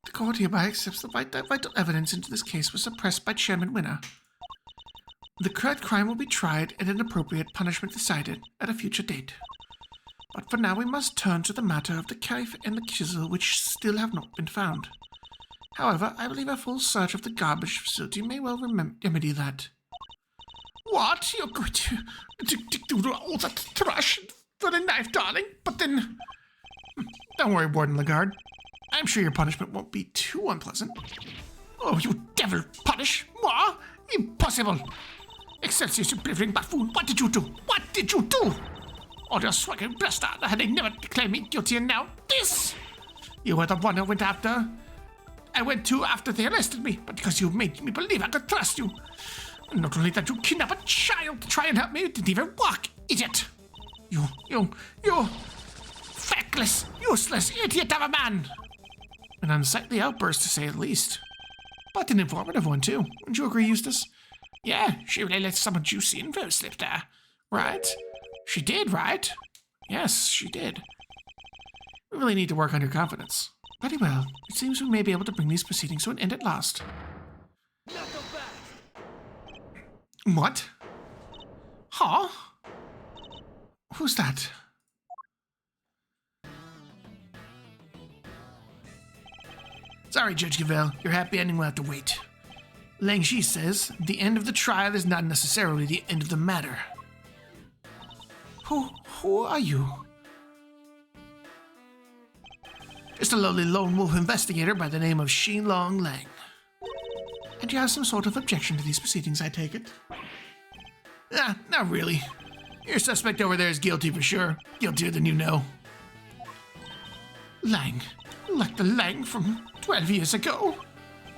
The court hereby accepts the vital evidence into this case was suppressed by Chairman Winner. The correct crime will be tried and an appropriate punishment decided at a future date. But for now we must turn to the matter of the knife and the chisel which still have not been found. However, I believe a full search of the garbage facility may well remedy that. What? You're going to do all that trash for the knife, darling? But then... Don't worry, Warden Lagarde. I'm sure your punishment won't be too unpleasant. Oh, you devil punish? What? Impossible! Excelsius, you blithering buffoon, what did you do? What did you do? Oh, you swaggering bastard, had they never declared me guilty, and now this! You were the one I went to after they arrested me, but because you made me believe I could trust you. And not only that, you kidnapped a child to try and help me, you didn't even walk, idiot! You feckless, useless idiot of a man! An unsightly outburst, to say the least. But an informative one, too. Wouldn't you agree, Eustace? Yeah, she really let some juicy info slip there. Right? She did, right? Yes, she did. We really need to work on your confidence. Very well. It seems we may be able to bring these proceedings to an end at last. What? Huh? Who's that? Sorry, Judge Cavell. Your happy ending will have to wait. Langshi says the end of the trial is not necessarily the end of the matter. Who are you? Just a lowly lone wolf investigator by the name of Xilong Lang. And you have some sort of objection to these proceedings, I take it? Not really. Your suspect over there is guilty for sure. Guiltier than you know. Lang. Like the Lang from 12 years ago.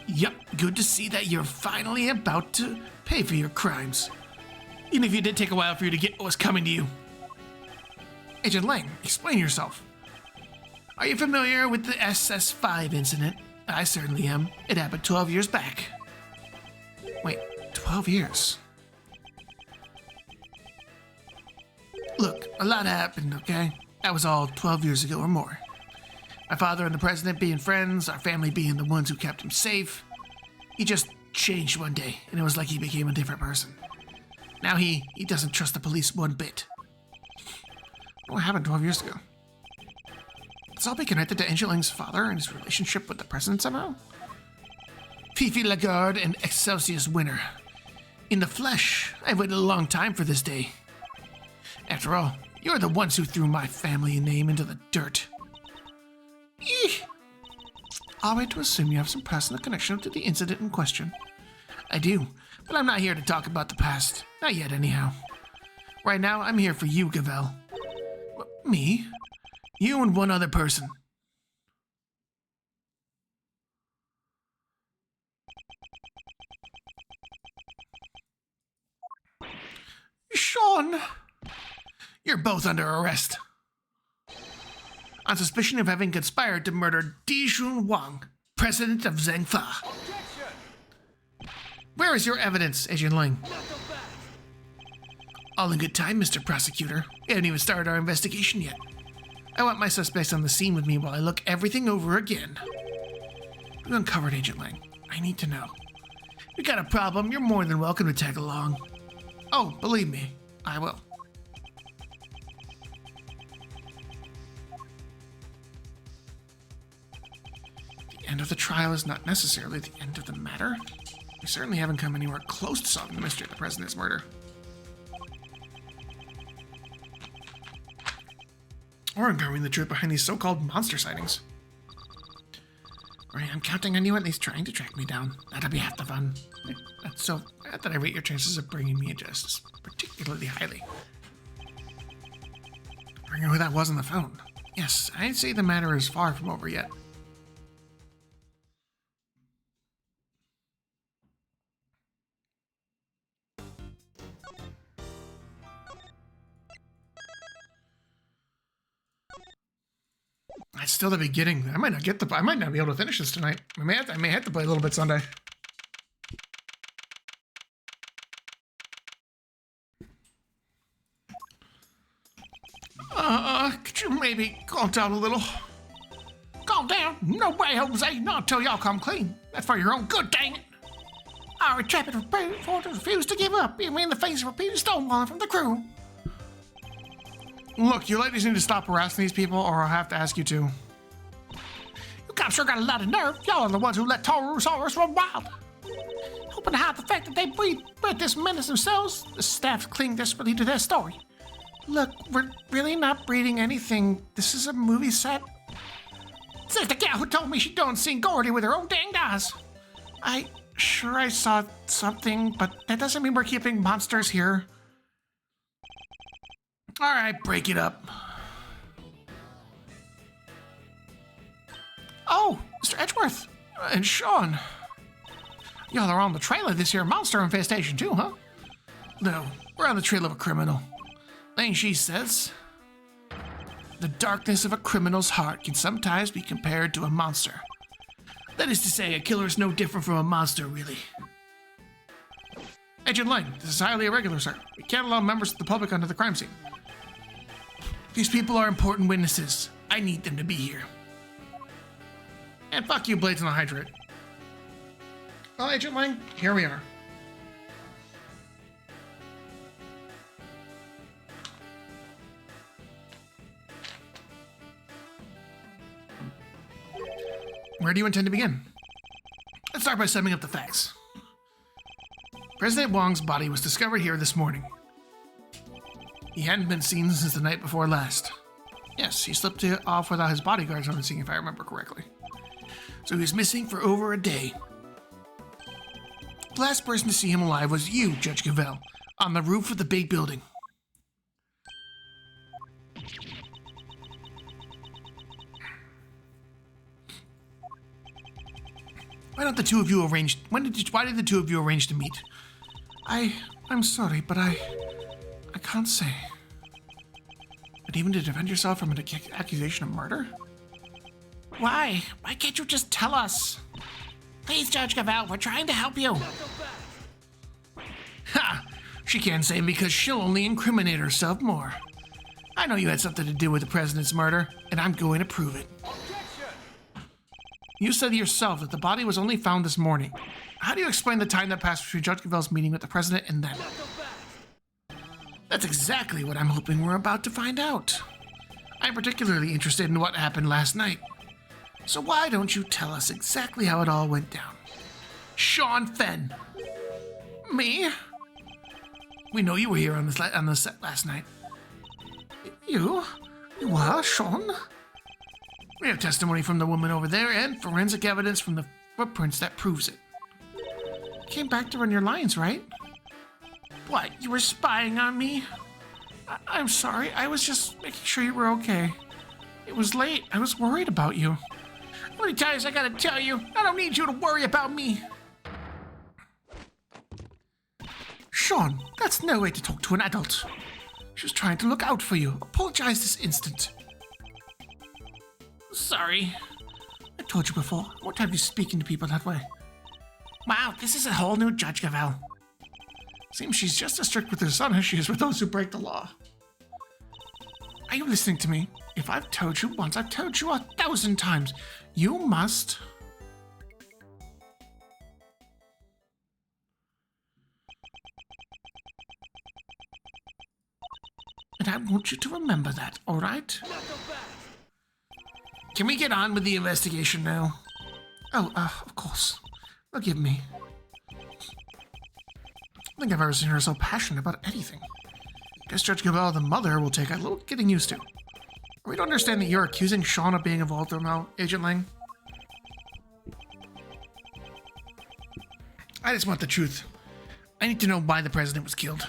Yup, good to see that you're finally about to pay for your crimes. Even if it did take a while for you to get what was coming to you. Agent Lang, explain yourself. Are you familiar with the SS5 incident? I certainly am. It happened 12 years back. Wait, 12 years? Look, a lot happened, okay? That was all 12 years ago or more. My father and the president being friends, our family being the ones who kept him safe. He just changed one day, and it was like he became a different person. Now he doesn't trust the police one bit. What happened 12 years ago? It's all be connected to Angel Lang's father and his relationship with the president somehow? Fifi Lagarde and Excelsius Winner. In the flesh, I've waited a long time for this day. After all, you're the ones who threw my family name into the dirt. Eeh. I'll wait to assume you have some personal connection to the incident in question. I do, but I'm not here to talk about the past. Not yet, anyhow. Right now, I'm here for you, Cavell. Me? You and one other person. Sean! You're both under arrest. on suspicion of having conspired to murder Dijun Wang, president of Zhengfa. Objection! Where is your evidence, Agent Ling? Not so fast! All in good time, Mr. Prosecutor. We haven't even started our investigation yet. I want my suspects on the scene with me while I look everything over again. We've uncovered Agent Lang. I need to know. If you got a problem, you're more than welcome to tag along. Oh, believe me, I will. The end of the trial is not necessarily the end of the matter. We certainly haven't come anywhere close to solving the mystery of the president's murder. Or uncovering the truth behind these so-called monster sightings. Right, I'm counting on you at least trying to track me down. That'll be half the fun. So, not that I rate your chances of bringing me a justice particularly highly. I know who that was on the phone. Yes, I'd say the matter is far from over yet. It's still the beginning. I might not be able to finish this tonight. I may have to play a little bit Sunday. Could you maybe calm down a little? Calm down? No way, Jose. Not until y'all come clean. That's for your own good, dang it. Our intrepid reporter refused to give up, even in the face of repeated stonewalling from the crew. Look, you ladies need to stop harassing these people, or I'll have to ask you to. You cops sure got a lot of nerve. Y'all are the ones who let Taurosaurus run wild. Hoping to hide the fact that they breed this menace themselves, the staff cling desperately to their story. Look, we're really not breeding anything. This is a movie set. Says the gal who told me she don't see Gordy with her own danged eyes. I saw something, but that doesn't mean we're keeping monsters here. All right, break it up. Oh, Mr. Edgeworth and Sean. Y'all are on the trail of this here monster infestation too, huh? No, we're on the trail of a criminal. Thing she says, the darkness of a criminal's heart can sometimes be compared to a monster. That is to say, a killer is no different from a monster, really. Agent Lang, this is highly irregular, sir. We can't allow members of the public onto the crime scene. These people are important witnesses. I need them to be here. And fuck you, Blades on the Hydrate. Well, Agent Lang, here we are. Where do you intend to begin? Let's start by summing up the facts. President Wang's body was discovered here this morning. He hadn't been seen since the night before last. Yes, he slipped off without his bodyguards on the scene, if I remember correctly. So he was missing for over a day. The last person to see him alive was you, Judge Cavell, on the roof of the big building. Why did the two of you arrange to meet? I'm sorry, but I can't say. But even to defend yourself from an accusation of murder? Why? Why can't you just tell us? Please, Judge Cavell, we're trying to help you. Not so fast! Ha! She can't say because she'll only incriminate herself more. I know you had something to do with the president's murder, and I'm going to prove it. Objection! You said yourself that the body was only found this morning. How do you explain the time that passed between Judge Cavell's meeting with the president and then? Not so fast! That's exactly what I'm hoping we're about to find out. I'm particularly interested in what happened last night. So why don't you tell us exactly how it all went down? Sean Fenn. Me? We know you were here on the set last night. You? You were, Sean? We have testimony from the woman over there and forensic evidence from the footprints that proves it. Came back to run your lines, right? What, you were spying on me? I'm sorry, I was just making sure you were okay. It was late, I was worried about you. How many times I gotta tell you, I don't need you to worry about me. Sean, that's no way to talk to an adult. She was trying to look out for you. Apologize this instant. Sorry. I told you before. I won't have you speaking to people that way. Wow, this is a whole new Judge Gavel. Seems she's just as strict with her son as she is with those who break the law. Are you listening to me? If I've told you once, I've told you 1,000 times. You must... And I want you to remember that, all right? Can we get on with the investigation now? Oh, of course. Forgive me. I don't think I've ever seen her so passionate about anything. Guess Judge Gavel, the mother, will take a little getting used to. Are we to understand that you're accusing Sean of being involved somehow, Agent Lang? I just want the truth. I need to know why the president was killed.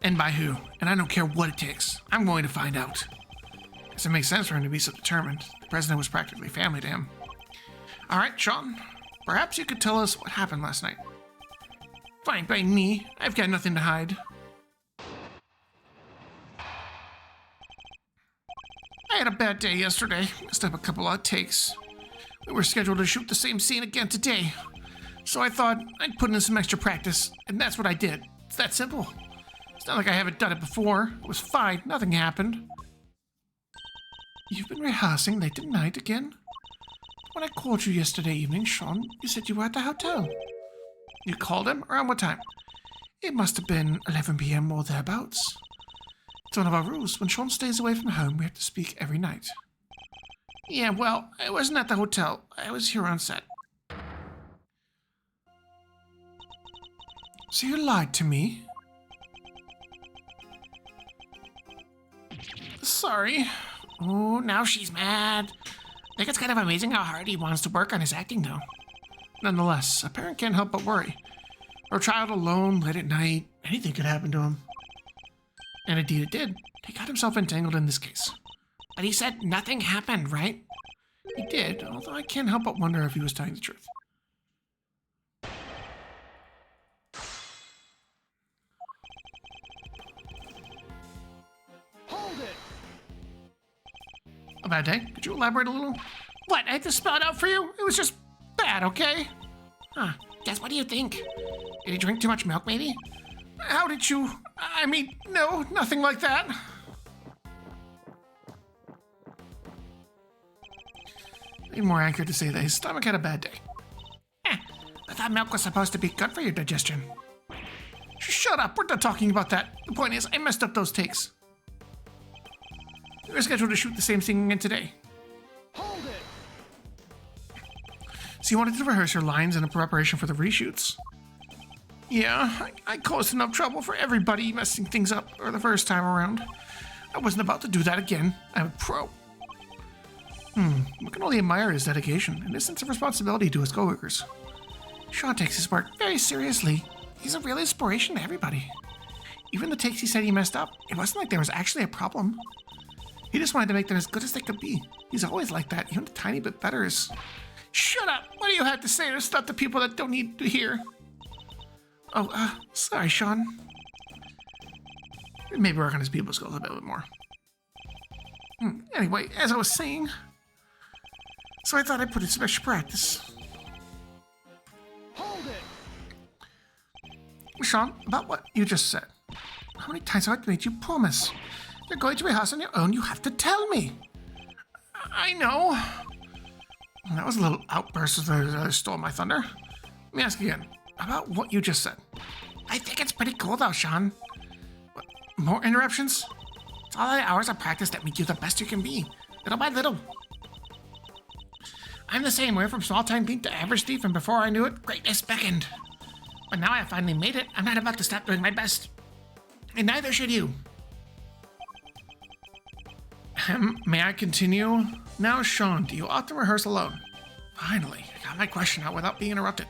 And by who. And I don't care what it takes. I'm going to find out. Guess it makes sense for him to be so determined. The president was practically family to him. Alright, Sean. Perhaps you could tell us what happened last night. Fine by me. I've got nothing to hide. I had a bad day yesterday. Messed up a couple of takes. We were scheduled to shoot the same scene again today. So I thought I'd put in some extra practice, and that's what I did. It's that simple. It's not like I haven't done it before. It was fine. Nothing happened. You've been rehearsing late at night again? When I called you yesterday evening, Sean, you said you were at the hotel. You called him? Around what time? It must have been 11 p.m. or thereabouts. It's one of our rules. When Sean stays away from home, we have to speak every night. Yeah, well, I wasn't at the hotel. I was here on set. So you lied to me? Sorry. Oh, now she's mad. I think it's kind of amazing how hard he wants to work on his acting, though. Nonetheless, a parent can't help but worry. Her child alone, late at night, anything could happen to him. And indeed it did. He got himself entangled in this case. But he said nothing happened, right? He did, although I can't help but wonder if he was telling the truth. Hold it! A bad day? Could you elaborate a little? What? I had to spell it out for you? It was just bad, okay? Huh. Guess what do you think? Did he drink too much milk, maybe? How did you... I mean, no, nothing like that. Be more accurate to say that his stomach had a bad day. I thought milk was supposed to be good for your digestion. Shut up, we're not talking about that. The point is, I messed up those takes. We were scheduled to shoot the same scene again today. Hold it! So you wanted to rehearse your lines in preparation for the reshoots? Yeah, I caused enough trouble for everybody messing things up for the first time around. I wasn't about to do that again. I'm a pro. We can only admire his dedication and his sense of responsibility to his coworkers. Sean takes his work very seriously. He's a real inspiration to everybody. Even the takes he said he messed up, it wasn't like there was actually a problem. He just wanted to make them as good as they could be. He's always like that, even a tiny bit better is... Shut up! What do you have to say to stop the people that don't need to hear? Oh, sorry, Sean. Maybe work on his people skills a bit more. Anyway, as I was saying... So I thought I'd put in some extra practice. Hold it! Sean, about what you just said. How many times have I made you promise? You're going to rehearse on your own, you have to tell me. I know. That was a little outburst as I stole my thunder. Let me ask again, about what you just said. I think it's pretty cool though, Sean. What, more interruptions? It's all the hours of practice that make you the best you can be, little by little. I'm the same way from small-time thief to average thief, and before I knew it, greatness beckoned. But now I finally made it, I'm not about to stop doing my best. And neither should you. May I continue? Now, Sean, do you often rehearse alone? Finally, I got my question out without being interrupted.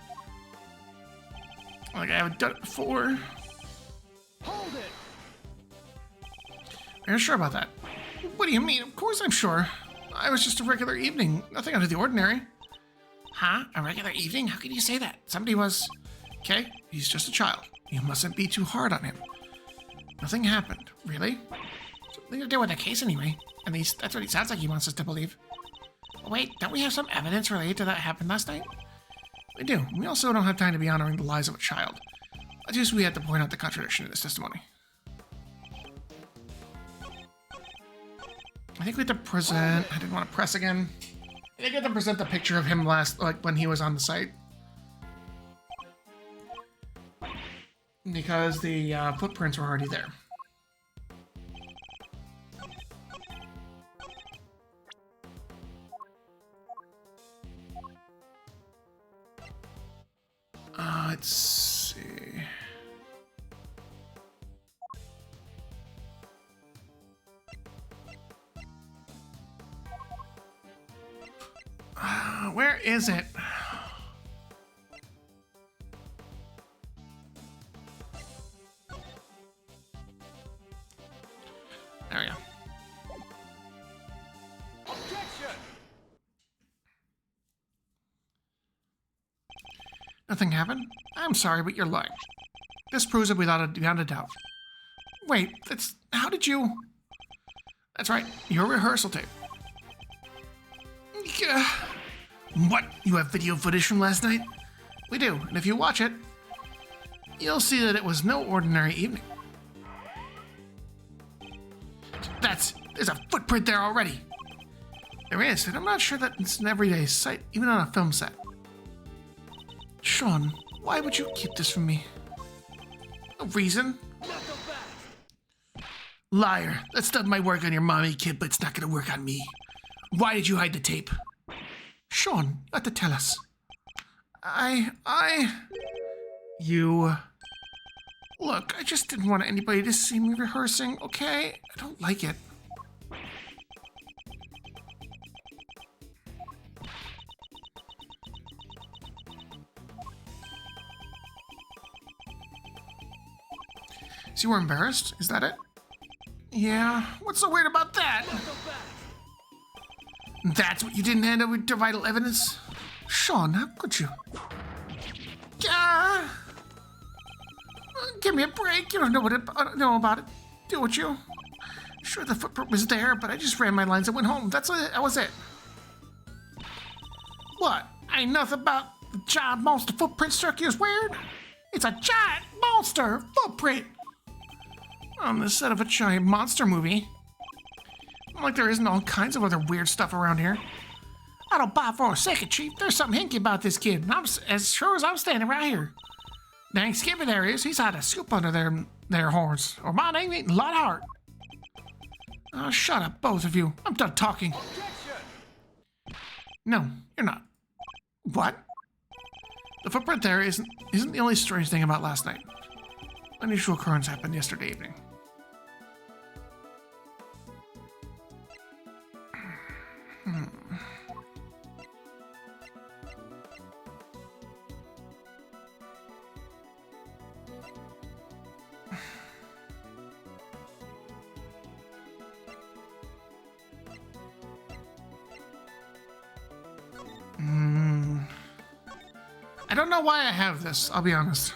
Like I haven't done it before. Hold it! Are you sure about that? What do you mean? Of course I'm sure. I was just a regular evening. Nothing out of the ordinary. Huh? A regular evening? How can you say that? Somebody was... Okay, he's just a child. You mustn't be too hard on him. Nothing happened. Really? Something to do with the case anyway. At least, that's what he sounds like he wants us to believe. wait, don't we have some evidence related to that happened last night? We do. We also don't have time to be honoring the lies of a child. I just we had to point out the contradiction in this testimony. I think we have to present... I didn't want to press again. I think we have to present the picture of him last, like, when he was on the site. Because the footprints were already there. Let's see. Where is it? There we go. Objection! Nothing happened? I'm sorry, but you're lying. This proves it beyond a doubt. Wait, that's... How did you... That's right, your rehearsal tape. What? You have video footage from last night? We do, and if you watch it, you'll see that it was no ordinary evening. There's a footprint there already. There is, and I'm not sure that it's an everyday sight, even on a film set. Sean, why would you keep this from me? No reason. Not so fast! Liar. That's done my work on your mommy, kid, but it's not gonna work on me. Why did you hide the tape? Sean, you have to tell us. You... Look, I just didn't want anybody to see me rehearsing, okay? I don't like it. So you were embarrassed? Is that it? Yeah. What's so weird about that? Not so fast! That's what you didn't hand over to vital evidence? Sean, how could you? Ah! Give me a break. You don't know about it. Do it, you? Sure, the footprint was there, but I just ran my lines and went home. That was it. What? Ain't nothing about the giant monster footprint struck you as weird? It's a giant monster footprint on the set of a giant monster movie. Like there isn't all kinds of other weird stuff around here. I don't buy for a second, Chief. There's something hinky about this kid. And I'm as sure as I'm standing right here. Thanksgiving there is. He's had a scoop under their horns. Or my name ain't Lockhart. Oh, shut up, both of you. I'm done talking. Objection! No, you're not. What? The footprint there isn't the only strange thing about last night. Unusual occurrence happened yesterday evening. I don't know why I have this, I'll be honest.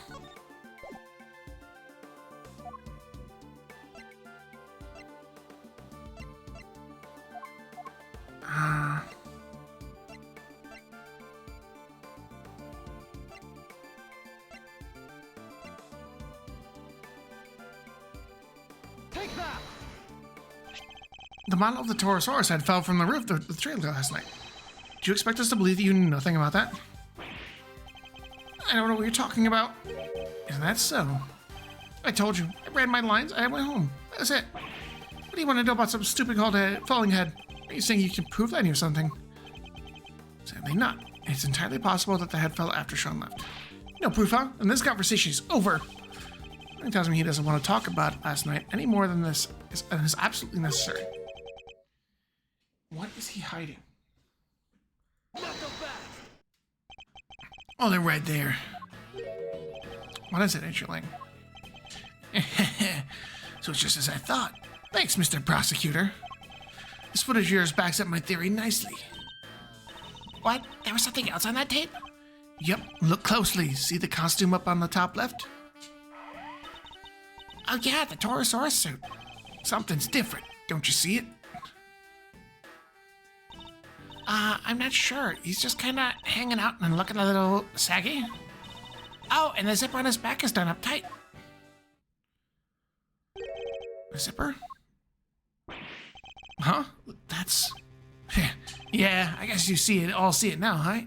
Take that! The model of the Torosaurus head fell from the roof of the trailer last night. Do you expect us to believe that you knew nothing about that? I don't know what you're talking about. Is that so? I told you. I ran my lines. I went home. That's it. What do you want to know about some stupid called falling head? Are you saying you can prove that I knew something? Sadly not. It's entirely possible that the head fell after Sean left. No proof, huh? And this conversation is over. He tells me he doesn't want to talk about it last night any more than this is absolutely necessary. What is he hiding? Not so fast! Oh, they're right there. What is it, Angeline? So it's just as I thought. Thanks, Mr. Prosecutor. This footage of yours backs up my theory nicely. What? There was something else on that tape? Yep, look closely. See the costume up on the top left? Oh yeah, the Torosaurus suit. Something's different. Don't you see it? I'm not sure. He's just kind of hanging out and looking a little saggy. Oh, and the zipper on his back is done up tight. A zipper? Huh? That's... Yeah, I guess you see it, all see it now, huh?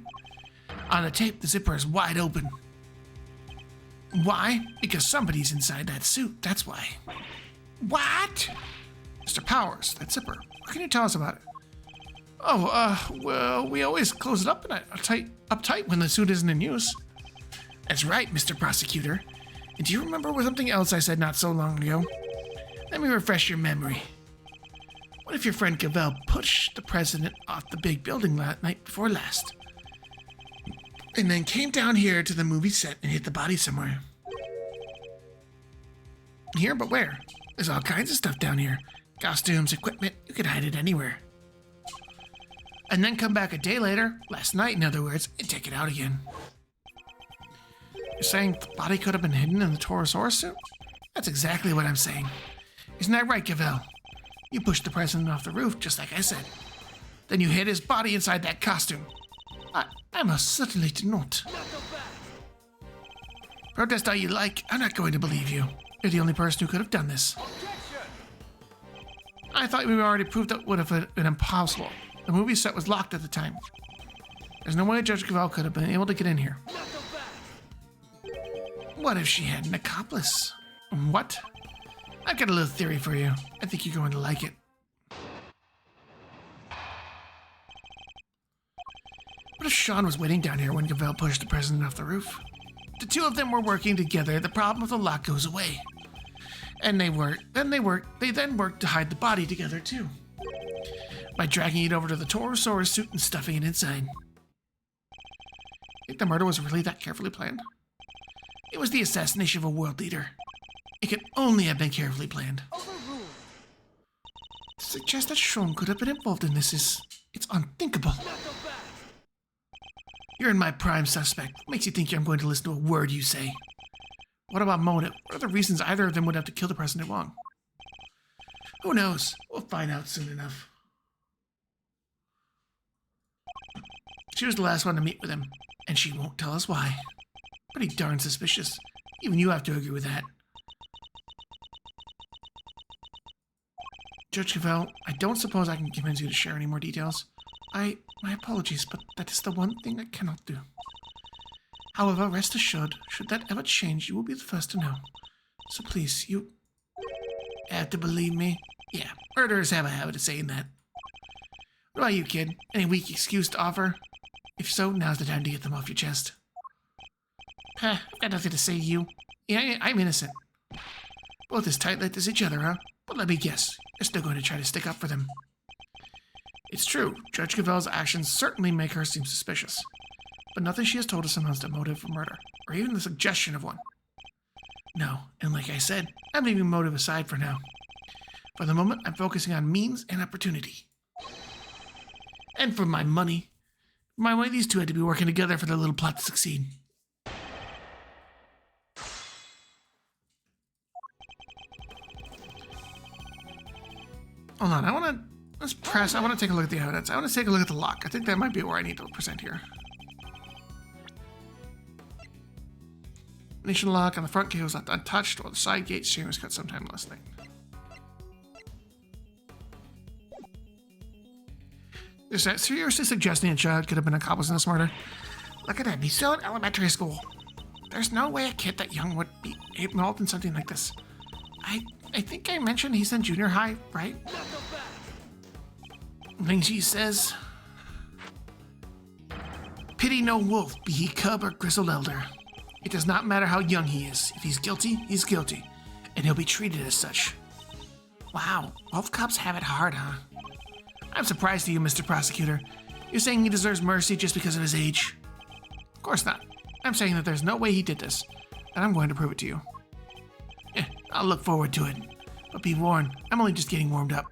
On the tape, the zipper is wide open. Why? Because somebody's inside that suit, that's why. What? Mr. Powers, that zipper. What can you tell us about it? Oh, well, we always close it up uptight when the suit isn't in use. That's right, Mr. Prosecutor. And do you remember something else I said not so long ago? Let me refresh your memory. What if your friend Cavell pushed the president off the big building night before last? And then came down here to the movie set and hit the body somewhere. Here, but where? There's all kinds of stuff down here. Costumes, equipment, you could hide it anywhere. And then come back a day later, last night in other words, and take it out again. You're saying the body could have been hidden in the Torosaurus suit? That's exactly what I'm saying. Isn't that right, Cavell? You pushed the president off the roof, just like I said. Then you hid his body inside that costume. I most certainly did not. Protest all you like, I'm not going to believe you. You're the only person who could have done this. I thought we already proved that would have been impossible. The movie set was locked at the time. There's no way Judge Cavell could have been able to get in here. What if she had an accomplice? What? I've got a little theory for you. I think you're going to like it. What if Sean was waiting down here when Cavell pushed the president off the roof? The two of them were working together. The problem with the lock goes away. And they then worked to hide the body together too. By dragging it over to the Torosaurus suit and stuffing it inside. Think the murder was really that carefully planned? It was the assassination of a world leader. It could only have been carefully planned. Overruled. To suggest that Sean could have been involved in this it's unthinkable. Not so fast. You're in my prime suspect. What makes you think I'm going to listen to a word you say? What about motive? What are the reasons either of them would have to kill the President Wong? Who knows? We'll find out soon enough. She was the last one to meet with him, and she won't tell us why. Pretty darn suspicious. Even you have to agree with that. Judge Cavell, I don't suppose I can convince you to share any more details. My apologies, but that is the one thing I cannot do. However, rest assured, should that ever change, you will be the first to know. So please, you have to believe me. Yeah, murderers have a habit of saying that. What about you, kid? Any weak excuse to offer? If so, now's the time to get them off your chest. I've got nothing to say to you. Yeah, I'm innocent. Both as tight-lipped as each other, huh? But let me guess, you're still going to try to stick up for them. It's true, Judge Cavell's actions certainly make her seem suspicious. But nothing she has told us amounts to motive for murder, or even the suggestion of one. No, and like I said, I'm leaving motive aside for now. For the moment, I'm focusing on means and opportunity. And for my money, these two had to be working together for their little plot to succeed. Hold on, I want to take a look at the evidence. I want to take a look at the lock. I think that might be where I need to present here. Nation lock on the front gate was left untouched, while the side gate chain was cut sometime last night. Is that seriously suggesting a child could have been accomplice in this murder? Look at him, he's still in elementary school. There's no way a kid that young would be involved in something like this. I think I mentioned he's in junior high, right? Not so fast. Ling-Chi says, "Pity no wolf, be he cub or grizzled elder. It does not matter how young he is. If he's guilty, and he'll be treated as such." Wow, wolf cops have it hard, huh? I'm surprised at you, Mr. Prosecutor. You're saying he deserves mercy just because of his age? Of course not. I'm saying that there's no way he did this, and I'm going to prove it to you. I'll look forward to it. But be warned, I'm only just getting warmed up.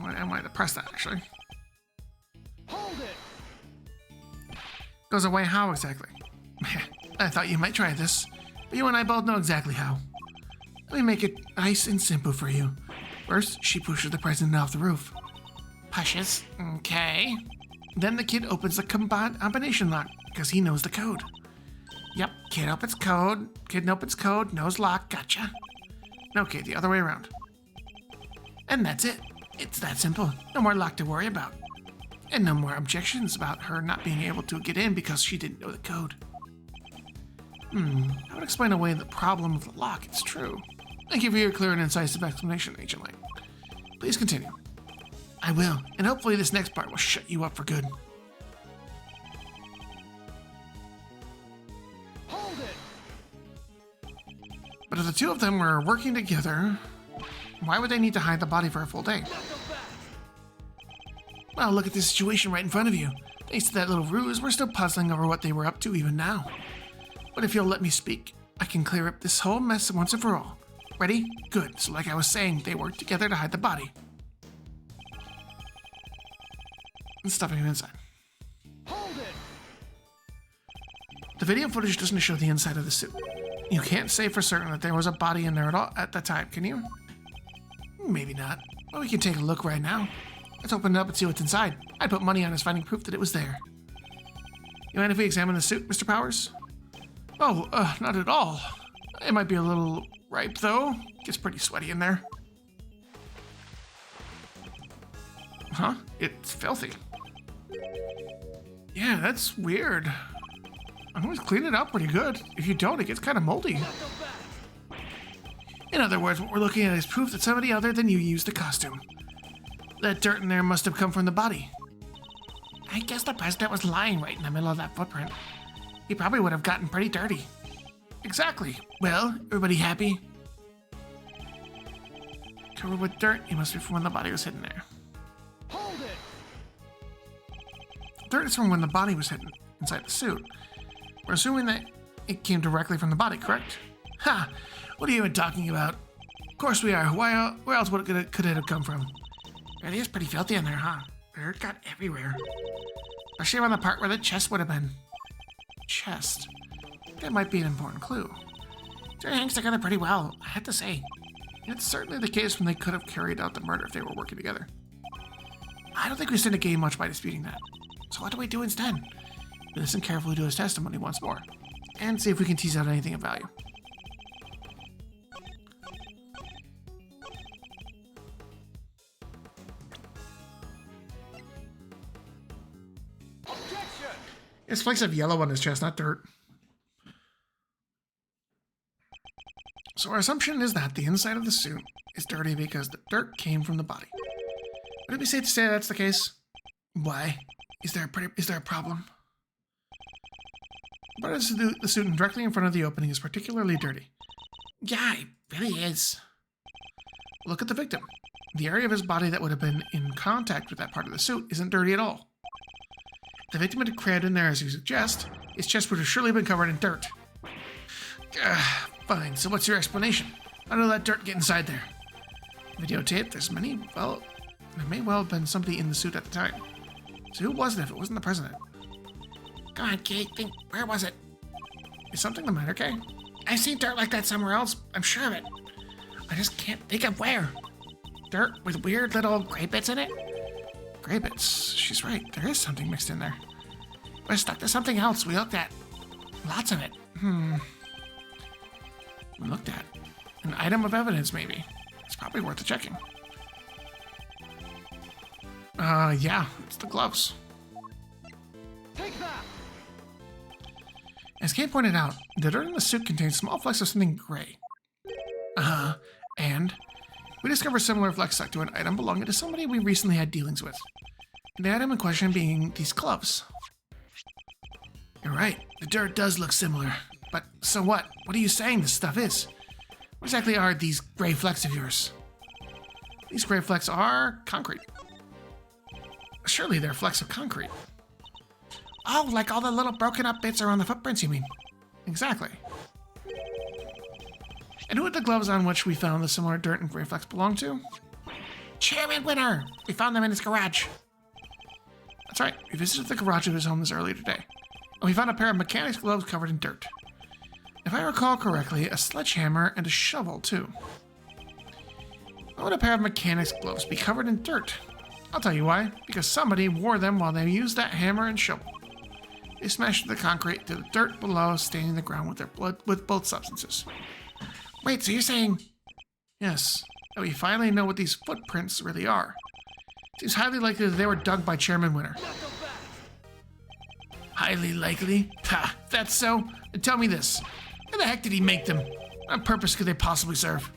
I might have pressed that, actually. Hold it. Goes away how exactly? I thought you might try this, but you and I both know exactly how. Let me make it nice and simple for you. First, she pushes the president off the roof. Pushes, okay. Then the kid opens the combination lock, because he knows the code. Yep, kid opens code, knows lock, gotcha. Okay, the other way around. And that's it. It's that simple. No more lock to worry about. And no more objections about her not being able to get in because she didn't know the code. I would explain away the problem with the lock, it's true. Thank you for your clear and incisive explanation, Agent Lang. Please continue. I will, and hopefully this next part will shut you up for good. Hold it! But if the two of them were working together, why would they need to hide the body for a full day? Well, look at the situation right in front of you. Thanks to that little ruse, we're still puzzling over what they were up to even now. But if you'll let me speak, I can clear up this whole mess once and for all. Ready? Good. So like I was saying, they worked together to hide the body. And stuffing it inside. Hold it! The video footage doesn't show the inside of the suit. You can't say for certain that there was a body in there at all at the time, can you? Maybe not. But we can take a look right now. Let's open it up and see what's inside. I'd put money on us finding proof that it was there. You mind if we examine the suit, Mr. Powers? Oh, not at all. It might be a little ripe, though. Gets pretty sweaty in there. Huh? It's filthy. Yeah, that's weird. I always clean it up pretty good. If you don't, it gets kind of moldy. In other words, what we're looking at is proof that somebody other than you used the costume. That dirt in there must have come from the body. I guess the president was lying right in the middle of that footprint. He probably would have gotten pretty dirty. Exactly. Well, everybody happy? Covered with dirt, it must be from when the body was hidden there. Hold it! Dirt is from when the body was hidden inside the suit. We're assuming that it came directly from the body, correct? Ha! What are you even talking about? Of course we are. Where else could it have come from? It is pretty filthy in there, huh? Dirt got everywhere. Especially around the part where the chest would have been. Chest. That might be an important clue. It hangs together pretty well, I have to say. It's certainly the case when they could have carried out the murder if they were working together. I don't think we stand to gain much by disputing that. So what do we do instead? We listen carefully to his testimony once more, and see if we can tease out anything of value. Objection! It's flakes of yellow on his chest, not dirt. So our assumption is that the inside of the suit is dirty because the dirt came from the body. Would it be safe to say that's the case? Why? Is there a problem? But the suit directly in front of the opening is particularly dirty. Yeah, it really is. Look at the victim. The area of his body that would have been in contact with that part of the suit isn't dirty at all. If the victim had crammed in there as you suggest, his chest would have surely been covered in dirt. Fine, so what's your explanation? How did that dirt get inside there? Videotape, there may well have been somebody in the suit at the time. So who was it if it wasn't the president? Come on, Kate, think, where was it? Is something the matter, Kay? I've seen dirt like that somewhere else, I'm sure of it. I just can't think of where. Dirt with weird little gray bits in it? Gray bits, she's right, there is something mixed in there. We're stuck to something else we looked at. Lots of it. We looked at. An item of evidence, maybe. It's probably worth checking. Yeah, it's the gloves. Take that! As Kay pointed out, the dirt in the suit contains small flecks of something gray. And we discovered similar flecks stuck to an item belonging to somebody we recently had dealings with. The item in question being these gloves. You're right, the dirt does look similar. But so what? What are you saying this stuff is? What exactly are these gray flecks of yours? These gray flecks are concrete. Surely they're flecks of concrete. Oh, like all the little broken up bits around the footprints, you mean? Exactly. And who would the gloves on which we found the similar dirt and gray flecks belong to? Chairman Winter! We found them in his garage. That's right, we visited the garage of his home this earlier today. And we found a pair of mechanics gloves covered in dirt. If I recall correctly, a sledgehammer and a shovel, too. would a pair of mechanic's gloves be covered in dirt? I'll tell you why. Because somebody wore them while they used that hammer and shovel. They smashed the concrete to the dirt below, staining the ground with their blood with both substances. Wait, so you're saying... Yes, that we finally know what these footprints really are. Seems highly likely that they were dug by Chairman Winter. Highly likely? Ha, if that's so, then tell me this. How the heck did he make them? What purpose could they possibly serve?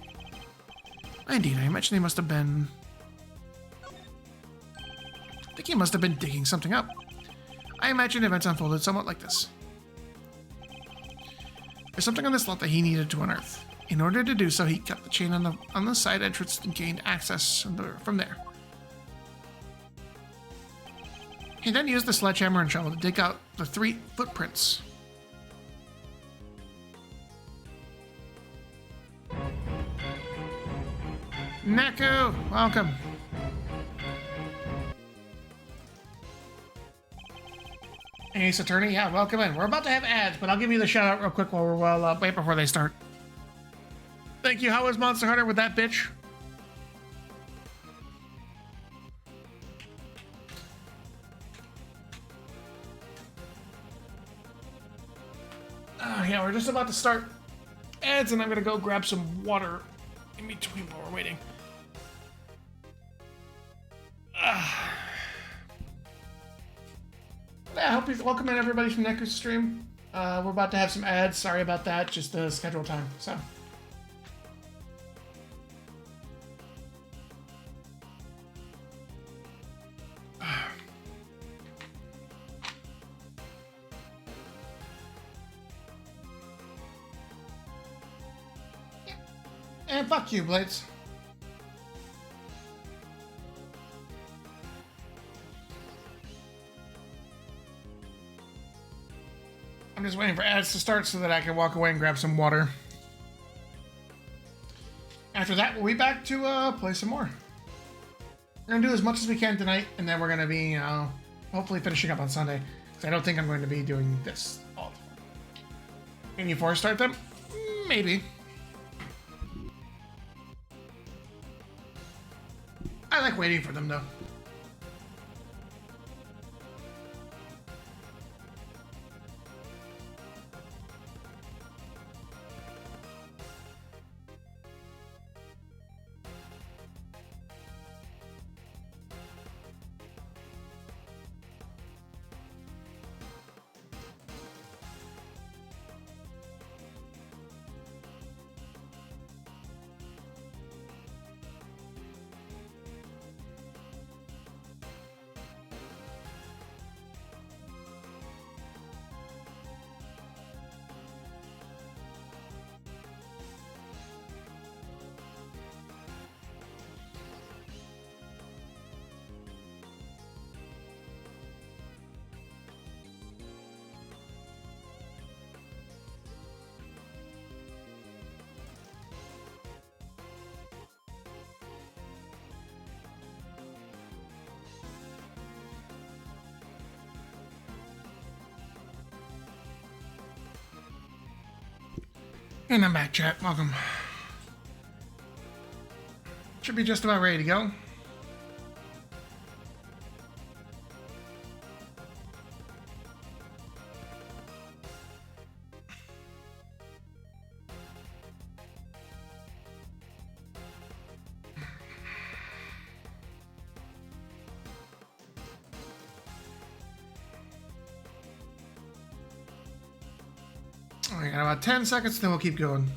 Indeed, I imagine they must have been... I think he must have been digging something up. I imagine events unfolded somewhat like this. There's something on this lot that he needed to unearth. In order to do so, he cut the chain on the side entrance and gained access from there. He then used the sledgehammer and shovel to dig out the 3 footprints. Neku, welcome. Ace Attorney, yeah, welcome in. We're about to have ads, but I'll give you the shout out real quick while we're wait before they start. Thank you. How was Monster Hunter with that bitch? Yeah, we're just about to start ads, and I'm gonna go grab some water in between while we're waiting. I hope you welcome in everybody from Neku's stream. We're about to have some ads. Sorry about that. Just schedule time. So. And fuck you, Blades. I'm just waiting for ads to start so that I can walk away and grab some water. After that, we'll be back to play some more. We're going to do as much as we can tonight, and then we're going to be, hopefully finishing up on Sunday. Because I don't think I'm going to be doing this all the time. Can you force start them? Maybe. I like waiting for them, though. And I'm back, chat. Welcome. Should be just about ready to go. We got about 10 seconds, then we'll keep going.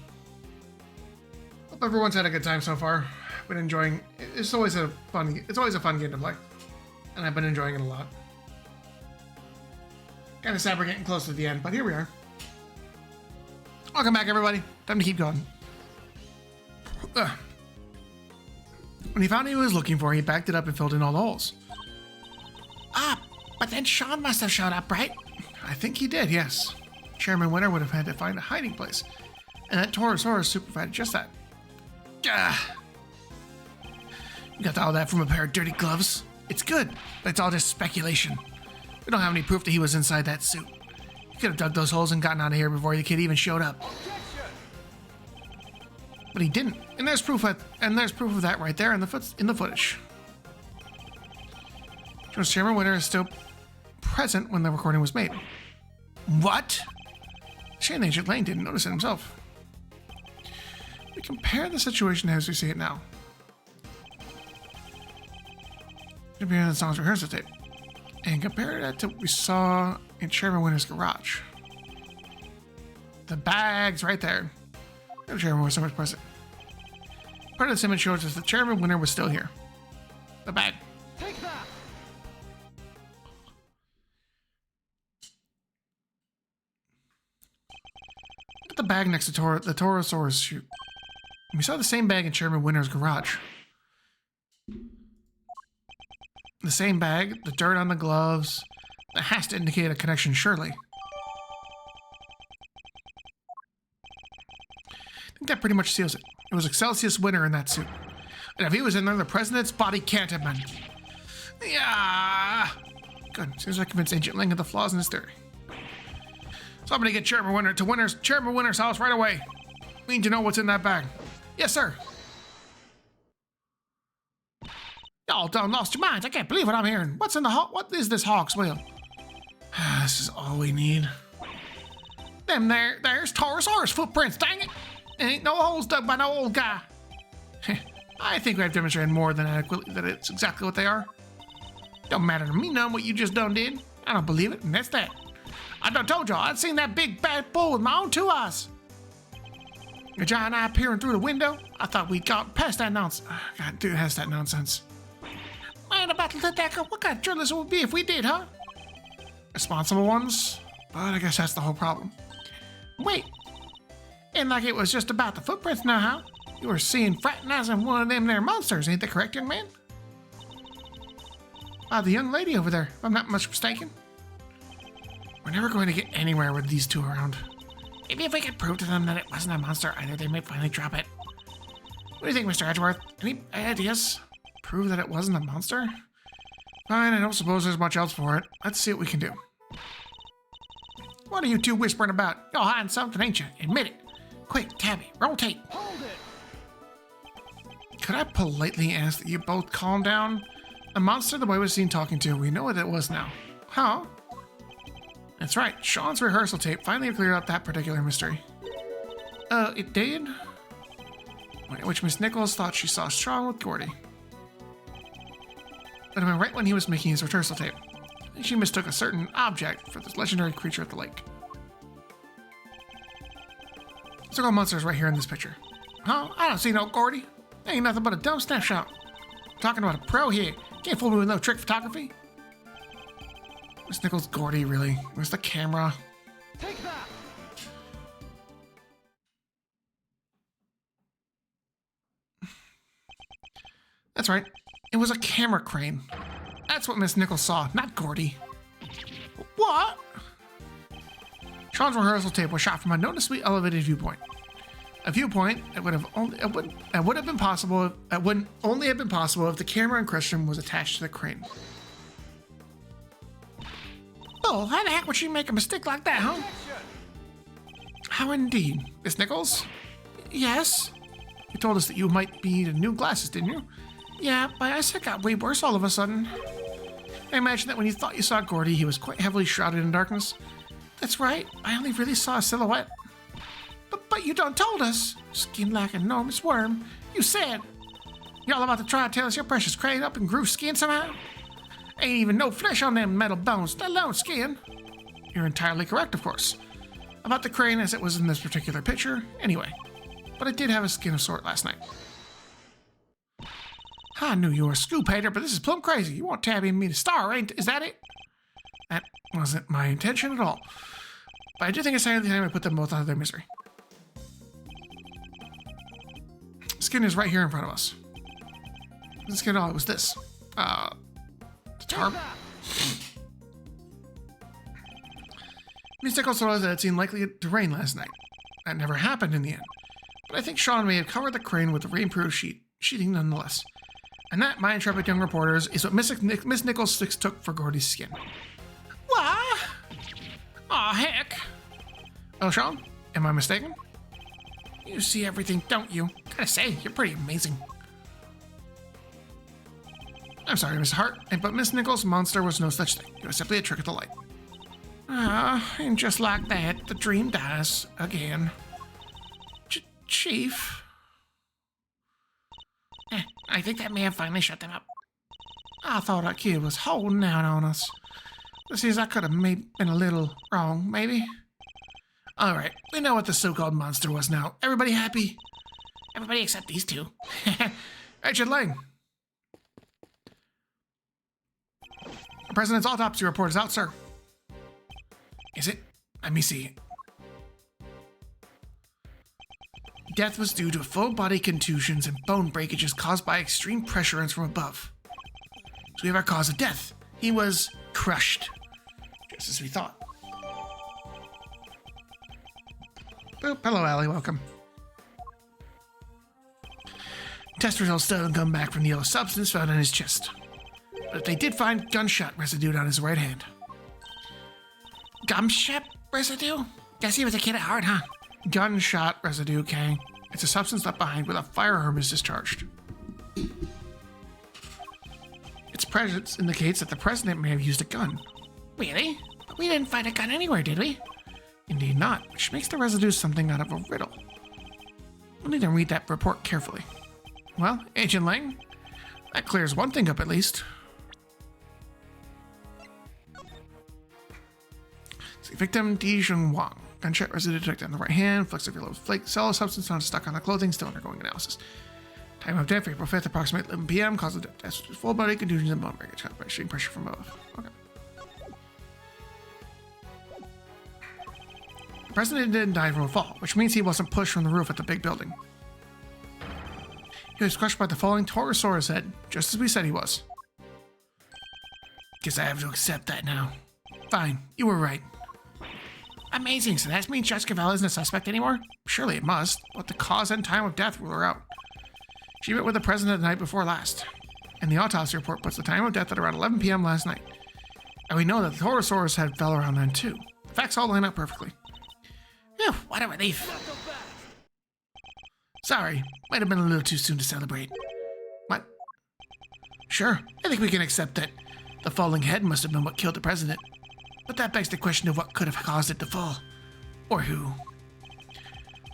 Hope everyone's had a good time so far. Been enjoying. It's always a fun game to play, and I've been enjoying it a lot. Kind of sad we're getting close to the end, but here we are. Welcome back, everybody. Time to keep going. When he found what he was looking for, he backed it up and filled in all the holes. Ah, but then Sean must have showed up, right? I think he did, yes. Chairman Winter would have had to find a hiding place, and that Torosaurus super provided just that. Gah! You got all that from a pair of dirty gloves? It's good, but it's all just speculation. We don't have any proof that he was inside that suit. He could have dug those holes and gotten out of here before the kid even showed up. But he didn't. And there's proof of that right there in the footage. Shows Chairman Winter is still present when the recording was made. What? Shane Agent Lane didn't notice it himself. We compare the situation as we see it now. Compare the song's rehearsal tape. And compare that to what we saw in Chairman Winter's garage. The bag's right there. The Chairman was so much present. Part of this image shows us that Chairman Winter was still here. The bag. Take that! Look at the bag next to the Torosaurus chute. We saw the same bag in Chairman Winter's garage. The same bag, the dirt on the gloves. That has to indicate a connection, surely. I think that pretty much seals it. It was Excelsius Winter in that suit. And if he was in there, the president's body can't have been. Yeah. Good. Seems like I convinced Agent Ling of the flaws in his theory. So I'm gonna get Chairman Winter to Chairman Winter's house right away. We need to know what's in that bag. Yes, sir. Y'all done lost your minds. I can't believe what I'm hearing. What's in the what is this Hawk's wheel? This is all we need. There's Torosaurus footprints, dang it. Ain't no holes dug by no old guy. I think we have demonstrated more than adequately that it's exactly what they are. Don't matter to me none what you just done did. I don't believe it, and that's that. I done told y'all I'd seen that big bad bull with my own two eyes. A giant eye peering through the window. I thought we'd got past that nonsense. God, dude has that nonsense. I ain't about to let that go. What kind of journalists would we be if we did, huh? Responsible ones? But I guess that's the whole problem. Wait. Ain't like it was just about the footprints now, huh? You were seen fraternizing one of them there monsters, ain't that correct, young man? The young lady over there, if I'm not much mistaken. We're never going to get anywhere with these two around. Maybe if we could prove to them that it wasn't a monster either, they might finally drop it. What do you think, Mr. Edgeworth? Any ideas? Prove that it wasn't a monster? Fine, I don't suppose there's much else for it. Let's see what we can do. What are you two whispering about? You're hiding something, ain't you? Admit it. Quick, Tabby, roll tape. Hold it! Could I politely ask that you both calm down? The monster the boy was seen talking to, we know what it was now. Huh? That's right, Sean's rehearsal tape finally cleared up that particular mystery. It did? Which Miss Nichols thought she saw Sean with Gordy. But I mean, right when he was making his rehearsal tape, she mistook a certain object for this legendary creature at the lake. Circle monsters right here in this picture. Huh? I don't see no Gordy. Ain't nothing but a dumb snapshot. Talking about a pro here. Can't fool me with no trick photography. Miss Nichols, Gordy, really? Where's the camera? Take that! That's right. It was a camera crane. That's what Miss Nichols saw, not Gordy. What? Sean's rehearsal tape was shot from a noticeably elevated viewpoint. A viewpoint that would only have been possible if the camera in question was attached to the crane. Oh, how the heck would she make a mistake like that, huh? How indeed. Miss Nichols? Yes? You told us that you might need new glasses, didn't you? Yeah, my eyesight got way worse all of a sudden. I imagine that when you thought you saw Gordy, he was quite heavily shrouded in darkness. That's right, I only really saw a silhouette. But you done told us, skin like an enormous worm. You said, y'all about to try to tell us your precious crane up and grew skin somehow? Ain't even no flesh on them metal bones, let alone skin. You're entirely correct, of course. About the crane as it was in this particular picture, anyway. But it did have a skin of sort last night. I knew you were a scoop hater, but this is plumb crazy. You want Tabby and me to star, is that it? That wasn't my intention at all. But I do think it's time to put them both out of their misery. Skin is right here in front of us. The skin, it was this. The tarp. Miss Nichols told us that it seemed likely to rain last night. That never happened in the end. But I think Sean may have covered the crane with the rainproof sheeting nonetheless. And that, my intrepid young reporters, is what Miss Nichols took for Gordy's skin. What? Aw, heck. Oh, Sean? Am I mistaken? You see everything, don't you? Gotta say, you're pretty amazing. I'm sorry, Miss Hart, but Miss Nichols' monster was no such thing. It was simply a trick of the light. And just like that, the dream dies again. Chief? I think that may have finally shut them up. I thought that kid was holding out on us. This seems I could have been a little wrong, maybe. All right, we know what the so-called monster was now. Everybody happy? Everybody except these two. Agent Lang. The President's autopsy report is out, sir. Is it? Let me see. Death was due to full body contusions and bone breakages caused by extreme pressure from above. So we have our cause of death. He was crushed. Just as we thought. Boop. Hello, Allie. Welcome. Test results still haven't come back from the yellow substance found in his chest. But they did find gunshot residue on his right hand. Gunshot residue? Guess he was a kid at heart, huh? Gunshot residue, Kang. It's a substance left behind when a firearm is discharged. Its presence indicates that the president may have used a gun. Really? But we didn't find a gun anywhere, did we? Indeed not, which makes the residue something out of a riddle. We'll need to read that report carefully. Well, Agent Lang, that clears one thing up at least. See, victim Dijun Wang. Gunshot residue detected on the right hand. Flecks of yellow flake cell substance found stuck on the clothing, still undergoing analysis. Time of death, April 5th, approximately 11 p.m. Cause of death, full body contusions and bone breakage caused by extreme pressure from above. Okay. The president didn't die from a fall, which means he wasn't pushed from the roof at the big building. He was crushed by the falling Torosaurus head, just as we said he was. Guess I have to accept that now. Fine, you were right. Amazing, so that means Judge Cavell isn't a suspect anymore? Surely it must, but the cause and time of death rule her out. She met with the president the night before last, and the autopsy report puts the time of death at around 11 p.m. last night. And we know that the Torosaurus head fell around then too. The facts all line up perfectly. Phew, what a relief. Sorry, might have been a little too soon to celebrate. What? Sure, I think we can accept that the falling head must have been what killed the president. But that begs the question of what could have caused it to fall. Or who.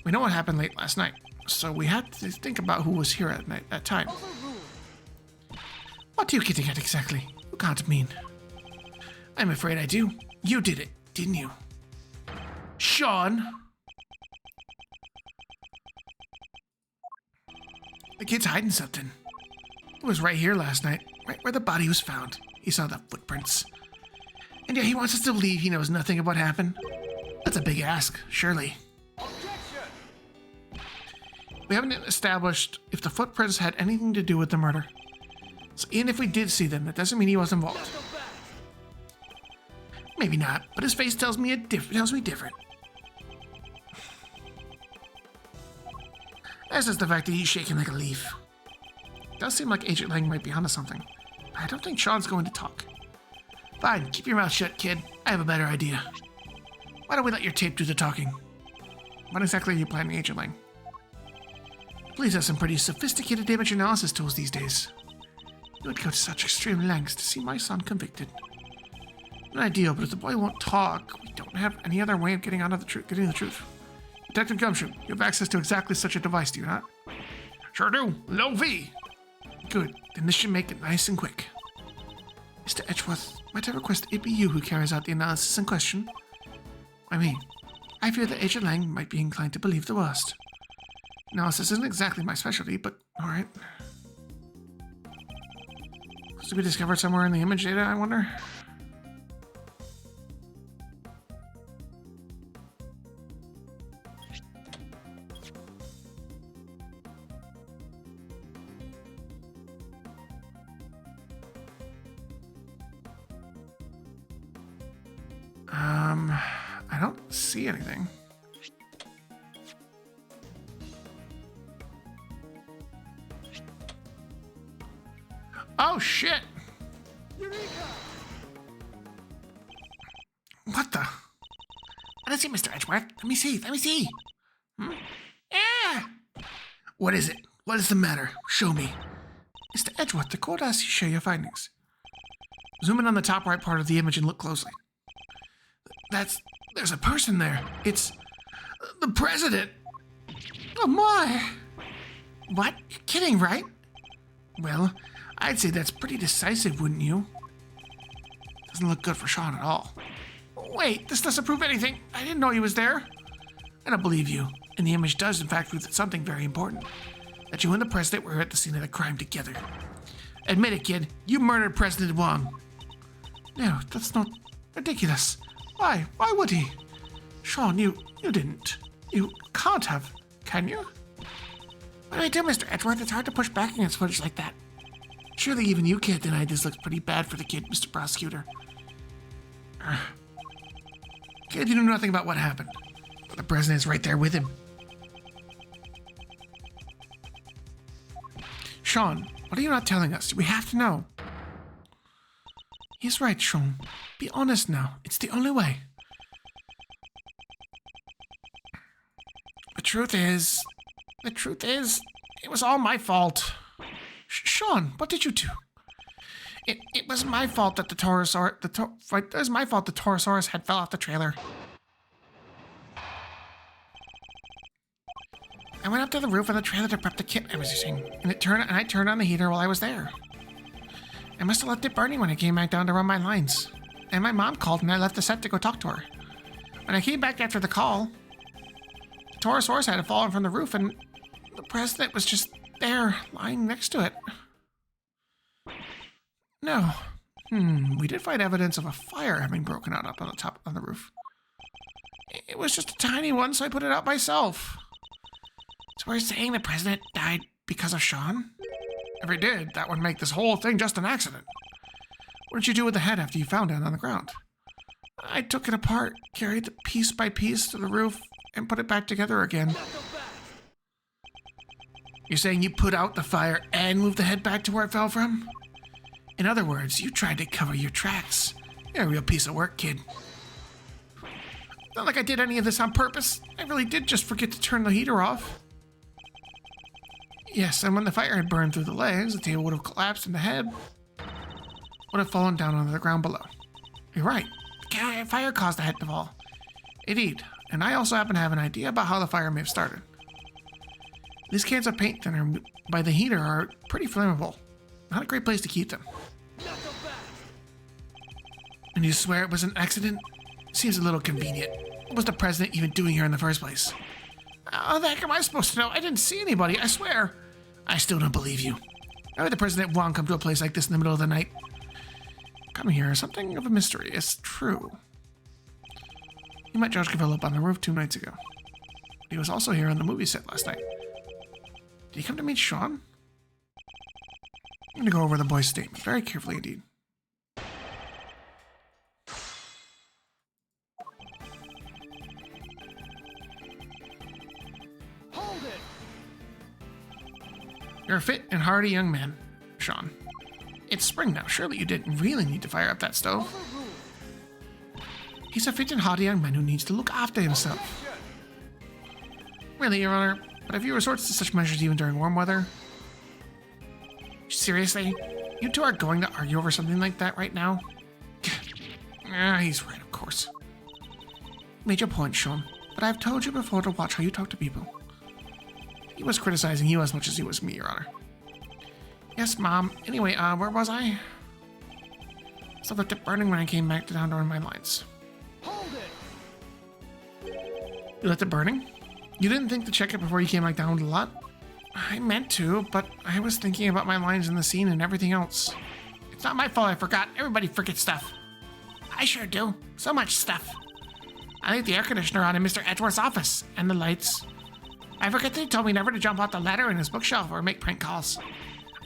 We know what happened late last night, so we had to think about who was here at that time. What are you getting at exactly? You can't mean. I'm afraid I do. You did it, didn't you? Sean! The kid's hiding something. It was right here last night, right where the body was found. He saw the footprints. And yet he wants us to believe he knows nothing of what happened. That's a big ask, surely. Objection! We haven't established if the footprints had anything to do with the murder. So even if we did see them, that doesn't mean he was involved. Maybe not, but his face tells me different. As is the fact that he's shaking like a leaf. It does seem like Agent Lang might be onto something, but I don't think Sean's going to talk. Fine, keep your mouth shut, kid. I have a better idea. Why don't we let your tape do the talking? What exactly are you planning, Agent Lang? Police have some pretty sophisticated image analysis tools these days. You would go to such extreme lengths to see my son convicted. Not ideal, but if the boy won't talk, we don't have any other way of getting the truth. Detective Gumshoe, you have access to exactly such a device, do you not? Sure do. Low V. Good. Then this should make it nice and quick. Mr. Edgeworth, might I request it be you who carries out the analysis in question? I fear that Agent Lang might be inclined to believe the worst. Analysis isn't exactly my specialty, but alright. Was to be discovered somewhere in the image data, I wonder? I don't see anything. Oh shit! Eureka! What the? I don't see Mr. Edgeworth. Let me see. Hmm? What is it? What is the matter? Show me. Mr. Edgeworth, the court asks you share your findings. Zoom in on the top right part of the image and look closely. There's a person there. It's the president. Oh my. What? You're kidding, right? Well, I'd say that's pretty decisive, wouldn't you? Doesn't look good for Sean at all. Wait, this doesn't prove anything. I didn't know he was there. I don't believe you. And the image does, in fact, prove that something very important. That you and the president were at the scene of the crime together. Admit it, kid. You murdered President Wong. No, that's not ridiculous. Why? Why would he? Sean, you didn't. You can't have, can you? What do I do, Mr. Edgeworth? It's hard to push back against footage like that. Surely even you can't deny this looks pretty bad for the kid, Mr. Prosecutor. Kid, you know nothing about what happened. The president's right there with him. Sean, what are you not telling us? We have to know. He's right, Sean. Be honest now. It's the only way. The truth is, it was all my fault. Sean, what did you do? It was my fault that the Torosaurus head fell off the trailer. I went up to the roof of the trailer to prep the kit I was using, and I turned on the heater while I was there. I must have left it burning when I came back down to run my lines. And my mom called and I left the set to go talk to her. When I came back after the call, the Torosaurus had fallen from the roof and the president was just there, lying next to it. No. We did find evidence of a fire having broken out up on the top of the roof. It was just a tiny one, so I put it out myself. So we're saying the president died because of Sean? If he did, that would make this whole thing just an accident. What did you do with the head after you found it on the ground? I took it apart, carried it piece by piece to the roof, and put it back together again. You're saying you put out the fire and moved the head back to where it fell from? In other words, you tried to cover your tracks. You're a real piece of work, kid. Not like I did any of this on purpose. I really did just forget to turn the heater off. Yes, and when the fire had burned through the legs, the table would have collapsed and the head would have fallen down onto the ground below. You're right. The fire caused the head to fall. Indeed, and I also happen to have an idea about how the fire may have started. These cans of paint thinner by the heater are pretty flammable. Not a great place to keep them. And you swear it was an accident? Seems a little convenient. What was the president even doing here in the first place? How the heck am I supposed to know? I didn't see anybody, I swear. I still don't believe you. How would the President Wong come to a place like this in the middle of the night? Coming here is something of a mystery. It's true. He met Josh Cavallo up on the roof 2 nights ago. He was also here on the movie set last night. Did he come to meet Sean? I'm going to go over the boy's statement very carefully indeed. Hold it! You're a fit and hardy young man, Sean. It's spring now. Surely you didn't really need to fire up that stove. He's a fit and hardy young man who needs to look after himself. Really, Your Honor? But have you resorted to such measures even during warm weather? Seriously? You two are going to argue over something like that right now? He's right, of course. Made your point, Sean. But I've told you before to watch how you talk to people. He was criticizing you as much as he was me, Your Honor. Yes, Mom. Anyway, where was I? Still left it burning when I came back down to run my lines. Hold it! You left it burning? You didn't think to check it before you came back down with a lot? I meant to, but I was thinking about my lines in the scene and everything else. It's not my fault I forgot. Everybody forgets stuff. I sure do. So much stuff. I leave the air conditioner on in Mr. Edgeworth's office, and the lights. I forget that he told me never to jump out the ladder in his bookshelf or make prank calls.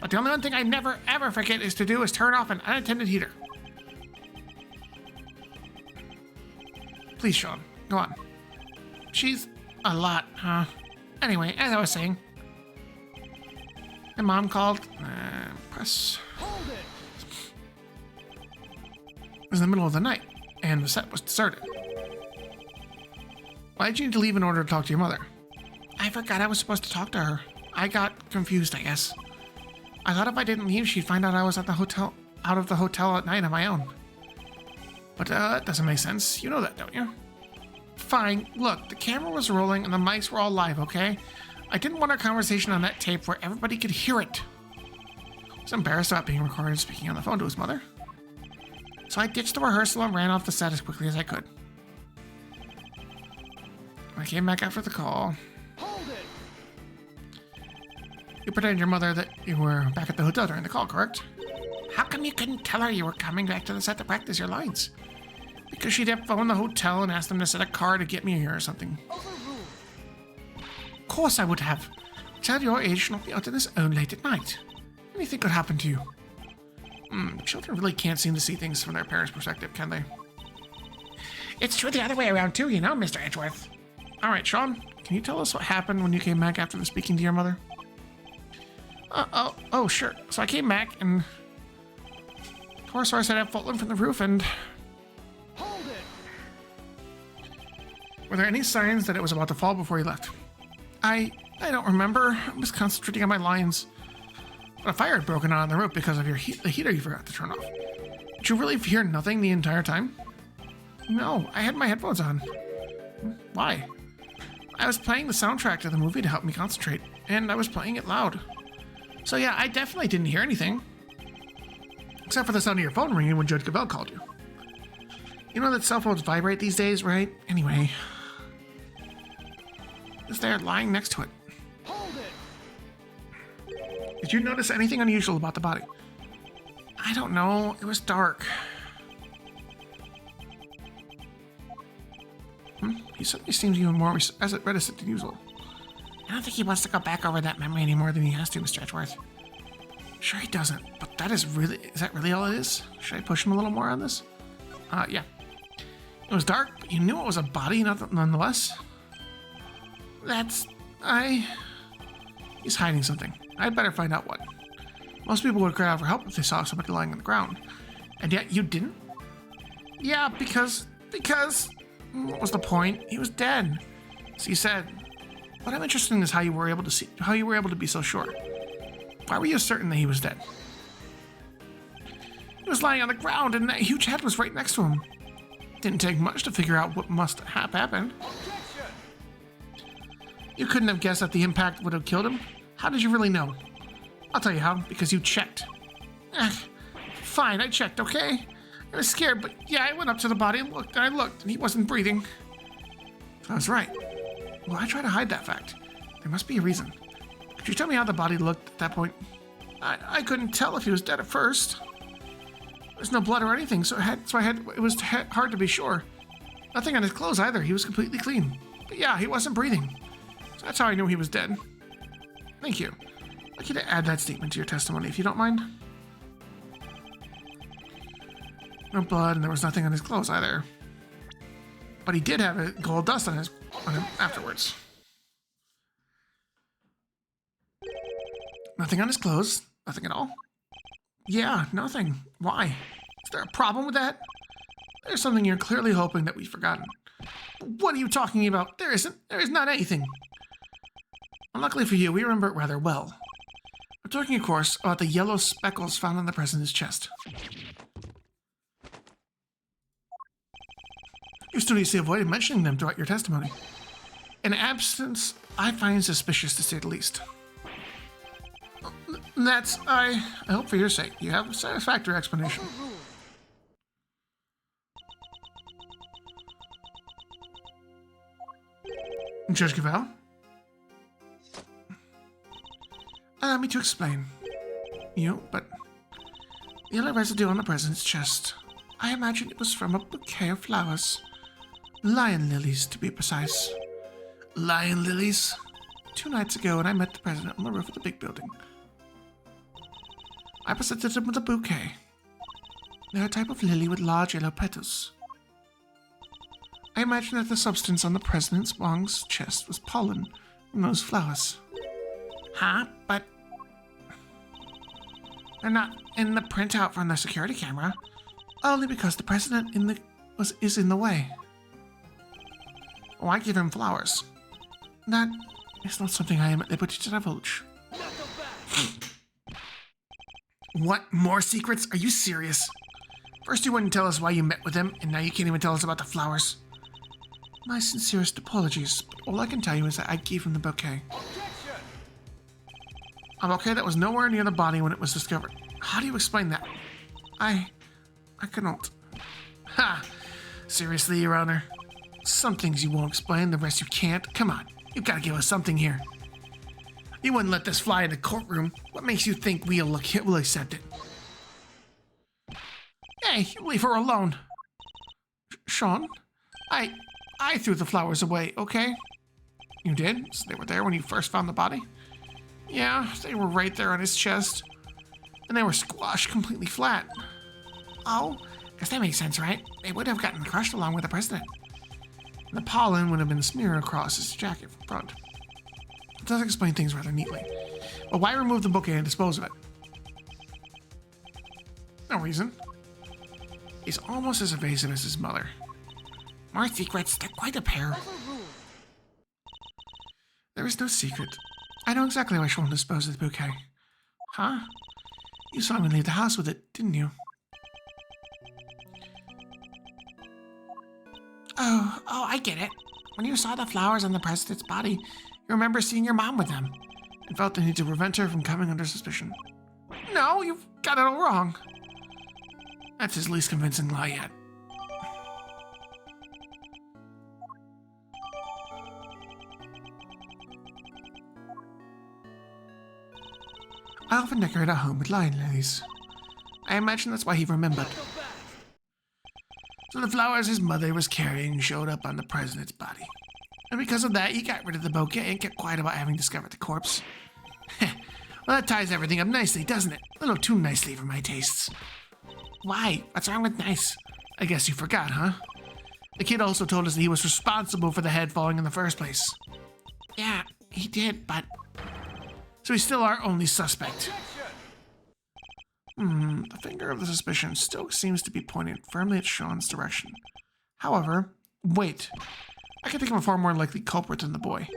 But the only one thing I never ever forget is to do is turn off an unattended heater. Please, Sean, go on. She's a lot, huh? Anyway, as I was saying, my mom called. Press. Hold it! It was in the middle of the night, and the set was deserted. Why did you need to leave in order to talk to your mother? I forgot I was supposed to talk to her. I got confused, I guess. I thought if I didn't leave, she'd find out I was at the hotel, out of the hotel at night on my own. But that doesn't make sense. You know that, don't you? Fine. Look, the camera was rolling and the mics were all live, okay? I didn't want our conversation on that tape where everybody could hear it. I was embarrassed about being recorded speaking on the phone to his mother. So I ditched the rehearsal and ran off the set as quickly as I could. I came back after the call. Hold it! You pretended your mother that you were back at the hotel during the call, correct? How come you couldn't tell her you were coming back to the set to practice your lines? Because she'd have phoned the hotel and asked them to set a car to get me here or something. Overruled! Of course I would have. A child your age should not be out on his own late at night. Anything could happen to you. Children really can't seem to see things from their parents' perspective, can they? It's true the other way around too, you know, Mr. Edgeworth. Alright, Sean, can you tell us what happened when you came back after the speaking to your mother? Oh, sure. So I came back and... Torosaurus had fallen from the roof and... Hold it! Were there any signs that it was about to fall before you left? I don't remember. I was concentrating on my lines. But a fire had broken out on the roof because of the heater you forgot to turn off. Did you really hear nothing the entire time? No, I had my headphones on. Why? I was playing the soundtrack to the movie to help me concentrate, and I was playing it loud. So yeah, I definitely didn't hear anything. Except for the sound of your phone ringing when Judge Cavell called you. You know that cell phones vibrate these days, right? Anyway. Is there lying next to it? Hold it! Did you notice anything unusual about the body? I don't know. It was dark. He suddenly seems even more reticent than usual. I don't think he wants to go back over that memory any more than he has to, Mr. Edgeworth. Sure he doesn't, but is that really all it is? Should I push him a little more on this? Yeah. It was dark, but you knew it was a body nonetheless. He's hiding something. I'd better find out what. Most people would cry out for help if they saw somebody lying on the ground. And yet you didn't? Yeah, because... What was the point? He was dead. So you said. What I'm interested in is how you were able to be so sure. Why were you certain that he was dead? He was lying on the ground and that huge head was right next to him. Didn't take much to figure out what must have happened. Objection! You couldn't have guessed that the impact would have killed him? How did you really know? I'll tell you how, because you checked. Fine, I checked, okay? I was scared, but yeah, I went up to the body and I looked, and he wasn't breathing. So I was right. Well, I try to hide that fact. There must be a reason. Could you tell me how the body looked at that point? I couldn't tell if he was dead at first. There's no blood or anything, so it was hard to be sure. Nothing on his clothes either. He was completely clean. But yeah, he wasn't breathing. So that's how I knew he was dead. Thank you. I'd like you to add that statement to your testimony, if you don't mind. No blood, and there was nothing on his clothes either. But he did have a gold dust on him afterwards. Nothing on his clothes? Nothing at all? Yeah, nothing. Why? Is there a problem with that? There's something you're clearly hoping that we've forgotten. What are you talking about? There isn't. There is not anything. Unluckily for you, we remember it rather well. I'm talking, of course, about the yellow speckles found on the president's chest. You studiously avoided mentioning them throughout your testimony. An absence I find suspicious, to say the least. I hope for your sake, you have a satisfactory explanation. Judge Cavell? Allow me to explain. But the yellow residue on the president's chest, I imagine it was from a bouquet of flowers. Lion lilies, to be precise. Lion lilies? 2 nights ago, when I met the president on the roof of the big building, I presented him with a bouquet. They're a type of lily with large yellow petals. I imagine that the substance on the president's Wong's chest was pollen from those flowers. Huh? But they're not in the printout from the security camera. Only because the president is in the way. Why give him flowers? That It's not something I am at liberty to divulge. What? More secrets? Are you serious? First you wouldn't tell us why you met with him, and now you can't even tell us about the flowers. My sincerest apologies, but all I can tell you is that I gave him the bouquet. Objection! A bouquet that was nowhere near the body when it was discovered. How do you explain that? I cannot. Ha! Seriously, Your Honor? Some things you won't explain, the rest you can't. Come on, you've got to give us something here. You wouldn't let this fly in the courtroom. What makes you think we'll accept it? Hey, leave her alone. Sean, I threw the flowers away, okay? You did? So they were there when you first found the body? Yeah, they were right there on his chest. And they were squashed completely flat. Oh, guess that makes sense, right? They would have gotten crushed along with the president. And the pollen would have been smeared across his jacket from front. It does explain things rather neatly. But why remove the bouquet and dispose of it? No reason. He's almost as evasive as his mother. More secrets, they're quite a pair. There is no secret. I know exactly why Sean disposed of the bouquet. Huh? You saw me leave the house with it, didn't you? Oh, I get it. When you saw the flowers on the president's body, you remember seeing your mom with them, and felt the need to prevent her from coming under suspicion. No, you've got it all wrong. That's his least convincing lie yet. I often decorate our home with lion lilies. I imagine that's why he remembered. So the flowers his mother was carrying showed up on the president's body. And because of that, he got rid of the bouquet and kept quiet about having discovered the corpse. Well, that ties everything up nicely, doesn't it? A little too nicely for my tastes. Why? What's wrong with nice? I guess you forgot, huh? The kid also told us that he was responsible for the head falling in the first place. Yeah, he did, but... So he's still our only suspect. The finger of the suspicion still seems to be pointing firmly at Sean's direction. However, wait. I can think of a far more likely culprit than the boy.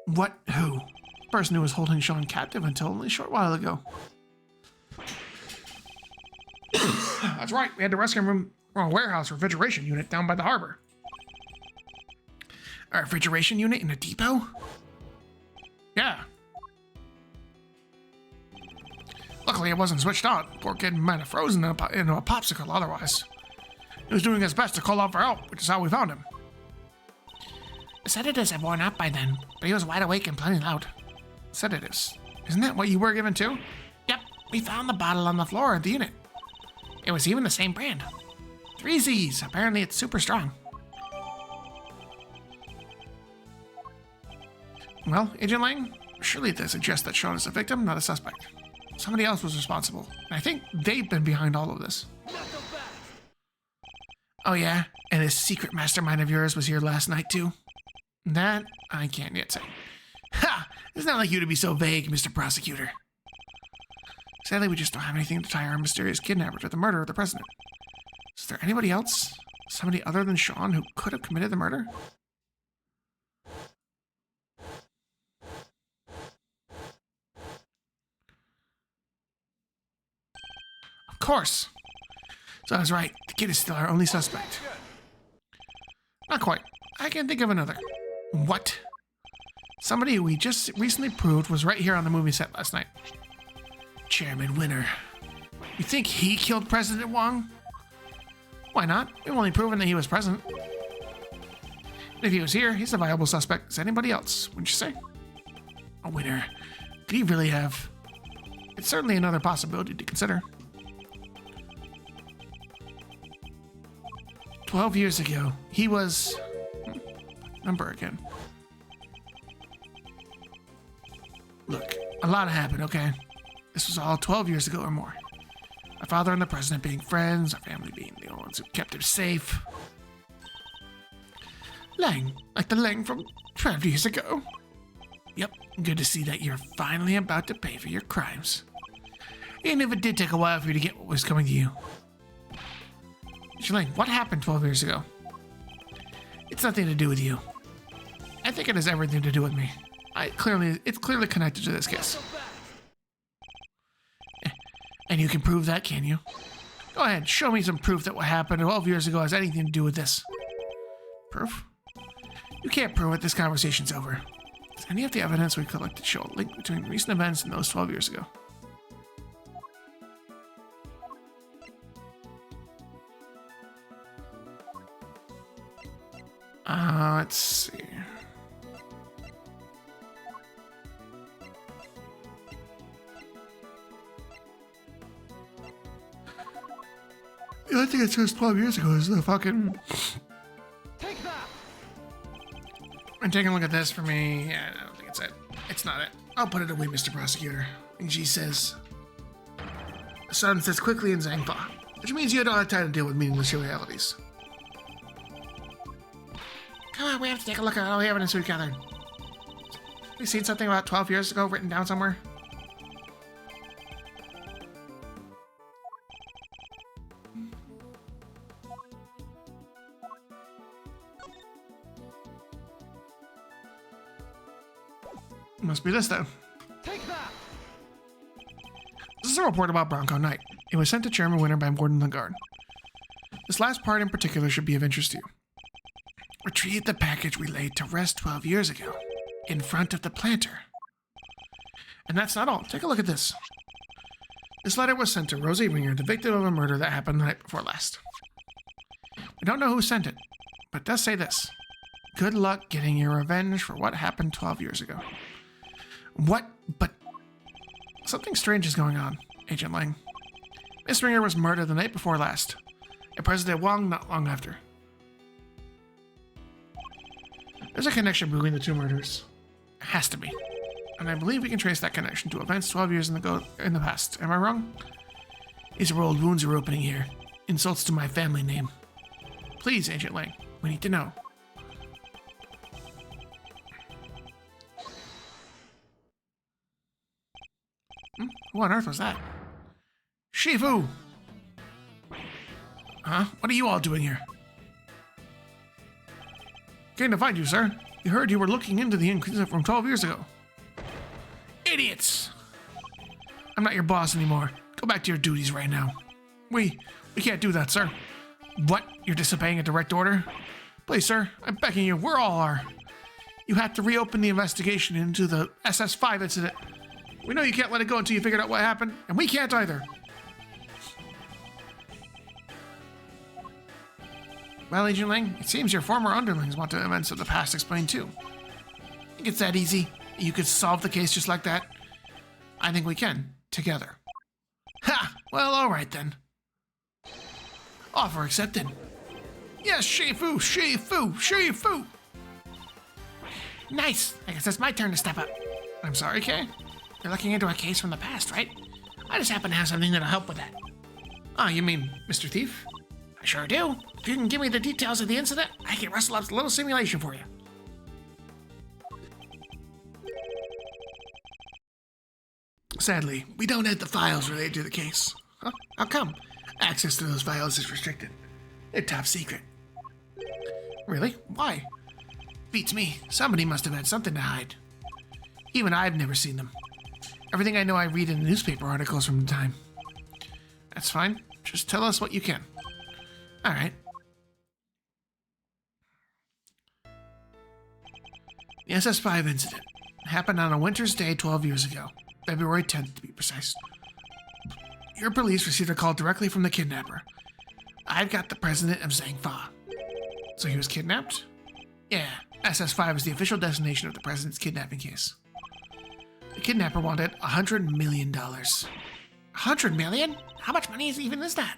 What? Who? The person who was holding Sean captive until only a short while ago. That's right, we had to rescue him from a warehouse refrigeration unit down by the harbor. A refrigeration unit in a depot? Yeah. Luckily, it wasn't switched on. Poor kid might have frozen into a popsicle otherwise. He was doing his best to call out for help, which is how we found him. The sedatives had worn out by then, but he was wide awake and plenty loud. Sedatives? Isn't that what you were given too? Yep, we found the bottle on the floor of the unit. It was even the same brand. 3Z's. Apparently it's super strong. Well, Agent Lang, surely this suggests that Sean is a victim, not a suspect. Somebody else was responsible, and I think they've been behind all of this. Oh yeah? And this secret mastermind of yours was here last night too? That I can't yet say. Ha! It's not like you to be so vague, Mr. Prosecutor. Sadly, we just don't have anything to tie our mysterious kidnapper to the murder of the president. Is there anybody else? Somebody other than Sean who could have committed the murder? Of course. So I was right. The kid is still our only suspect. Not quite. I can think of another. What? Somebody who we just recently proved was right here on the movie set last night. Chairman Winner. You think he killed President Wong? Why not? We've only proven that he was present. And if he was here, he's a viable suspect as anybody else, wouldn't you say? A Winner. Could he really have? It's certainly another possibility to consider. 12 years ago, he was... Number again. Look, a lot happened, okay? This was all 12 years ago or more. My father and the president being friends, our family being the only ones who kept him safe. Lang, like the Lang from 12 years ago. Yep, good to see that you're finally about to pay for your crimes. Even if it did take a while for you to get what was coming to you. Lang, what happened 12 years ago? It's nothing to do with you. I think it has everything to do with me. It's clearly connected to this case. So fast. And you can prove that, can you? Go ahead, show me some proof that what happened 12 years ago has anything to do with this. Proof? You can't prove it. This conversation's over. Does any of the evidence we collected show a link between recent events and those 12 years ago? Let's see. The only thing that says 12 years ago is the fucking... Take that. And taking a look at this for me, yeah, I don't think it's it. It's not it. I'll put it away, Mr. Prosecutor. And she says, the sun sets quickly in Zangfa, which means you don't have time to deal with meaningless realities. Come on, we have to take a look at all the evidence we gathered. We seen something about 12 years ago written down somewhere? Must be this, then. Take that. This is a report about Bronco Knight. It was sent to Chairman Winter by Gordon Lagarde. This last part in particular should be of interest to you. Retrieve the package we laid to rest 12 years ago, in front of the planter. And that's not all. Take a look at this. This letter was sent to Rosie Ringer, the victim of a murder that happened the night before last. We don't know who sent it, but it does say this. Good luck getting your revenge for what happened 12 years ago. What? But something strange is going on, Agent Lang. Miss Ringer was murdered the night before last, and President Wong not long after. There's a connection between the two murders. Has to be. And I believe we can trace that connection to events 12 years in the past. Am I wrong? These are old wounds are opening here. Insults to my family name. Please, Agent Lang, we need to know. Who on earth was that? Shifu! Huh? What are you all doing here? Came to find you, sir. We heard you were looking into the incident from 12 years ago. Idiots! I'm not your boss anymore. Go back to your duties right now. We can't do that, sir. What? You're disobeying a direct order? Please, sir, I'm begging you. We all are. You have to reopen the investigation into the SS5 incident. We know you can't let it go until you figured out what happened, and we can't either. Well, Agent Lang, it seems your former underlings want the events of the past explained too. Think it's that easy? You could solve the case just like that? I think we can, together. Ha! Well, alright then. Offer accepted. Yes, Shifu, Shifu, Shifu! Nice! I guess it's my turn to step up. I'm sorry, Kay? You're looking into a case from the past, right? I just happen to have something that'll help with that. Oh, you mean Mr. Thief? I sure do. If you can give me the details of the incident, I can rustle up a little simulation for you. Sadly, we don't have the files related to the case. Huh? How come? Access to those files is restricted. They're top secret. Really? Why? Beats me. Somebody must have had something to hide. Even I've never seen them. Everything I know I read in the newspaper articles from the time. That's fine. Just tell us what you can. Alright. The SS5 incident happened on a winter's day 12 years ago. February 10th to be precise. Your police received a call directly from the kidnapper. I've got the president of Zangfa. So he was kidnapped? Yeah, SS5 is the official destination of the president's kidnapping case. The kidnapper wanted $100 million. $100 million? How much money is that?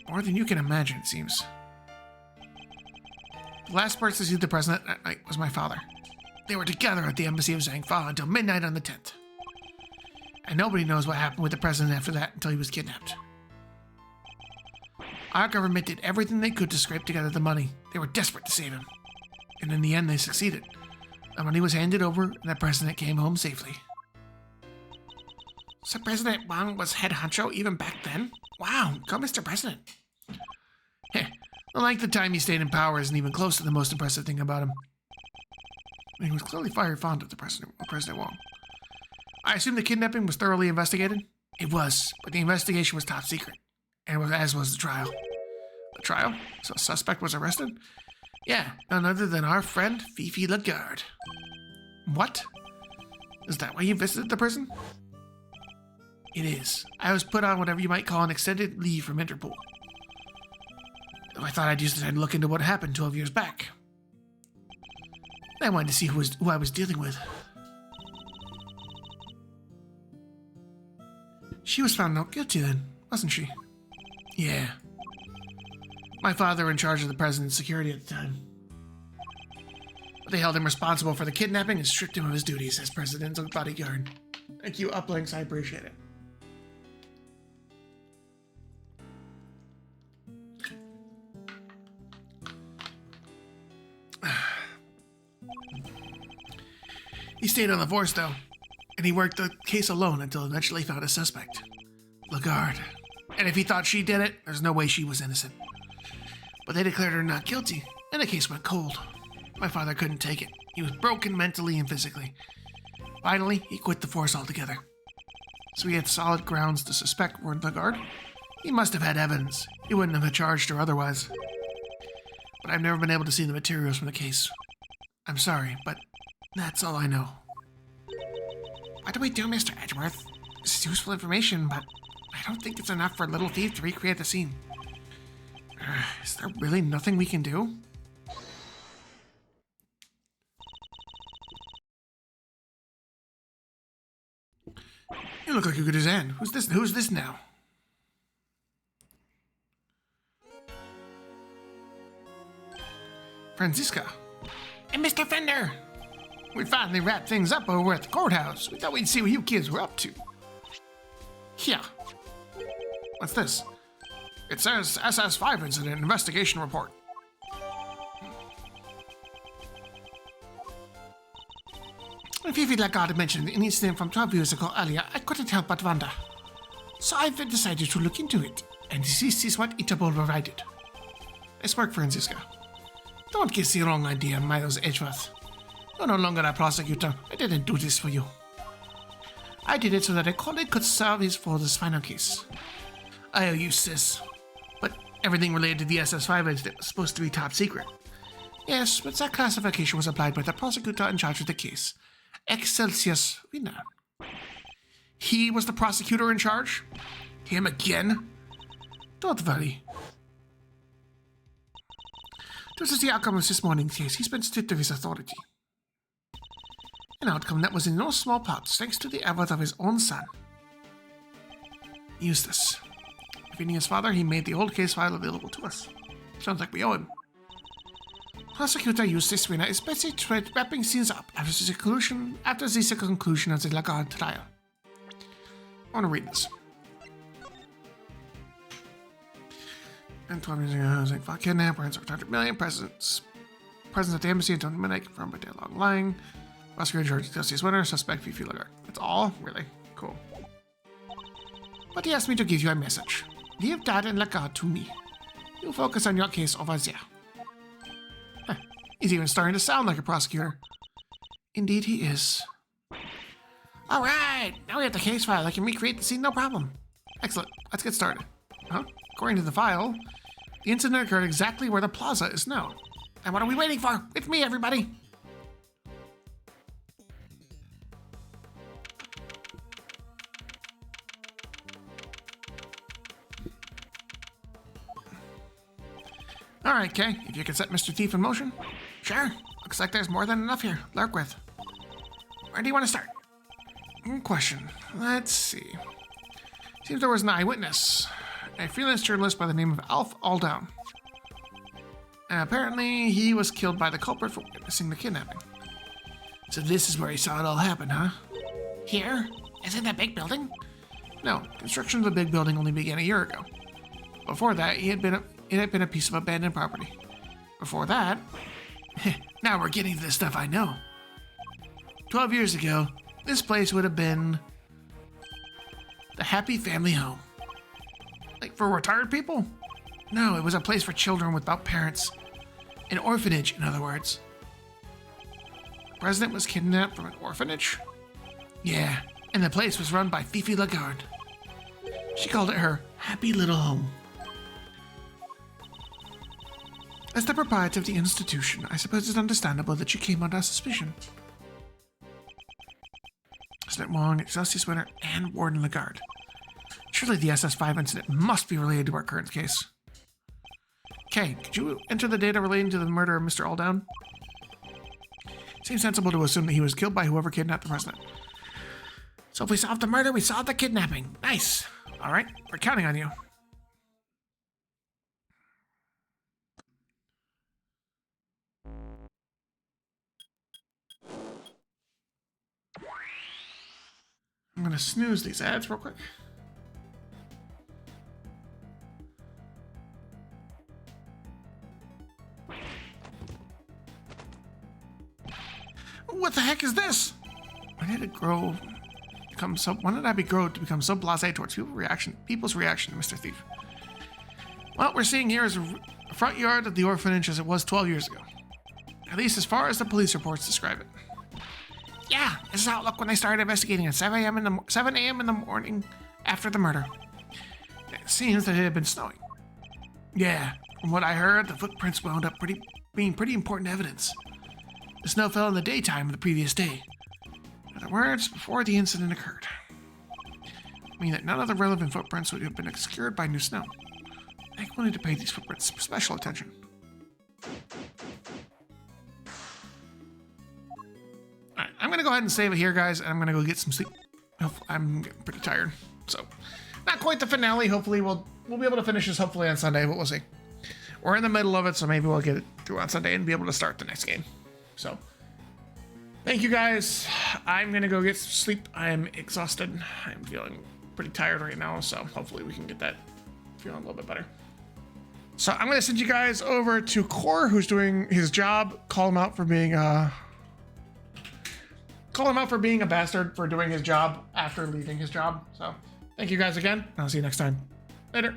More than you can imagine, it seems. The last person to see the president that night was my father. They were together at the embassy of Zangfa until midnight on the 10th. And nobody knows what happened with the president after that until he was kidnapped. Our government did everything they could to scrape together the money. They were desperate to save him. And in the end, they succeeded. The money was handed over, and the president came home safely. So President Wang was head honcho even back then? Wow, go Mr. President. Heh, the length of time he stayed in power isn't even close to the most impressive thing about him. He was clearly very fond of the President Wong. I assume the kidnapping was thoroughly investigated? It was, but the investigation was top secret, and as was the trial. The trial? So a suspect was arrested? Yeah, none other than our friend Fifi Lagarde. What? Is that why you visited the prison? It is. I was put on whatever you might call an extended leave from Interpol. Though I thought I'd use the time to look into what happened 12 years back. I wanted to see who I was dealing with. She was found not guilty then, wasn't she? Yeah. My father in charge of the president's security at the time. But they held him responsible for the kidnapping and stripped him of his duties as presidential bodyguard. Thank you, Uplinks. I appreciate it. He stayed on the force, though, and he worked the case alone until eventually found a suspect, Lagarde. And if he thought she did it, there's no way she was innocent. But they declared her not guilty, and the case went cold. My father couldn't take it. He was broken mentally and physically. Finally, he quit the force altogether. So he had solid grounds to suspect Lagarde. He must have had evidence. He wouldn't have charged her otherwise. But I've never been able to see the materials from the case. I'm sorry, but that's all I know. What do we do, Mr. Edgeworth? This is useful information, but I don't think it's enough for Little Thief to recreate the scene. Is there really nothing we can do? You look like a good as Anne. Who's this now? Franziska. And Mr. Fender! We finally wrapped things up over at the courthouse. We thought we'd see what you kids were up to. Yeah. What's this? It says SS5 incident investigation report. If Fifi Lagarde mentioned an incident from 12 years ago earlier, I couldn't help but wonder. So I've decided to look into it, and this is what Interpol provided. Nice work, Franziska. Don't get the wrong idea, Miles Edgeworth. You're no longer a prosecutor. I didn't do this for you. I did it so that a colleague could serve his father's final case. I owe you, sis. But everything related to the SS5 incident was supposed to be top secret. Yes, but that classification was applied by the prosecutor in charge of the case, Excelsius Wiener. He was the prosecutor in charge? Him again? Don't worry. This is the outcome of this morning's case. He's been stripped of his authority. An outcome that was in no small part thanks to the effort of his own son, Eustace. Defeating his father, he made the old case file available to us. Sounds like we owe him. Prosecutor Eustace Wiener is busy wrapping things up after the conclusion of the Lagarde trial. I want to read this. And 12 years ago, I was like, fuck, kidnap, ransom for 200 million, presence at the embassy until midnight, confirmed by day-long lying. Prosecutor George Justice Winner, suspect Fifi Lagarde. That's all? Really? Cool. But he asked me to give you a message. Leave Dad and Lagarde to me. You focus on your case over there. Huh. He's even starting to sound like a prosecutor. Indeed he is. Alright, now we have the case file. I can recreate the scene, no problem. Excellent, let's get started. Huh? According to the file, the incident occurred exactly where the plaza is now. And what are we waiting for? With me, everybody! Alright, Kay, if you could set Mr. Thief in motion. Sure, looks like there's more than enough here. Lurk with. Where do you want to start? Question. Let's see. Seems there was an eyewitness. A freelance journalist by the name of Alf Aldown. Apparently, he was killed by the culprit for witnessing the kidnapping. So this is where he saw it all happen, huh? Here? Is it that big building? No, construction of the big building only began a year ago. Before that, it had been a piece of abandoned property. Before that... now we're getting to the stuff I know. 12 years ago, this place would have been... the Happy Family Home. Like for retired people? No, it was a place for children without parents. An orphanage, in other words. president was kidnapped from an orphanage? Yeah, and the place was run by Fifi Lagarde. She called it her happy little home. As the proprietor of the institution, I suppose it's understandable that you came under suspicion. President Wong, Excelsius Winter, and Warden Lagarde. Surely the SS5 incident must be related to our current case. Kay, could you enter the data relating to the murder of Mr. Aldown? Seems sensible to assume that he was killed by whoever kidnapped the president. So if we solved the murder, we solved the kidnapping. Nice. All right, we're counting on you. I'm gonna snooze these ads real quick. What the heck is this? When did it grow? When did I grow to become so blasé towards people's reaction to Mr. Thief? What we're seeing here is a front yard of the orphanage as it was 12 years ago. At least as far as the police reports describe it. Yeah, this is how it looked when I started investigating at 7 a.m. in the morning after the murder. It seems that it had been snowing. Yeah, from what I heard, the footprints wound up being pretty important evidence. The snow fell in the daytime of the previous day. In other words, before the incident occurred. Meaning that none of the relevant footprints would have been obscured by new snow. I think we'll need to pay these footprints special attention. Alright, I'm gonna go ahead and save it here, guys, and I'm gonna go get some sleep. I'm getting pretty tired, so not quite the finale. Hopefully we'll be able to finish this hopefully on Sunday, but we'll see. We're in the middle of it, so maybe we'll get it through on Sunday and be able to start the next game. So, thank you guys. I'm gonna go get some sleep. I'm exhausted. I'm feeling pretty tired right now, so hopefully we can get that feeling a little bit better. So I'm gonna send you guys over to Core, who's doing his job. Call him out for being a bastard for doing his job after leaving his job. So thank you guys again. I'll see you next time. Later.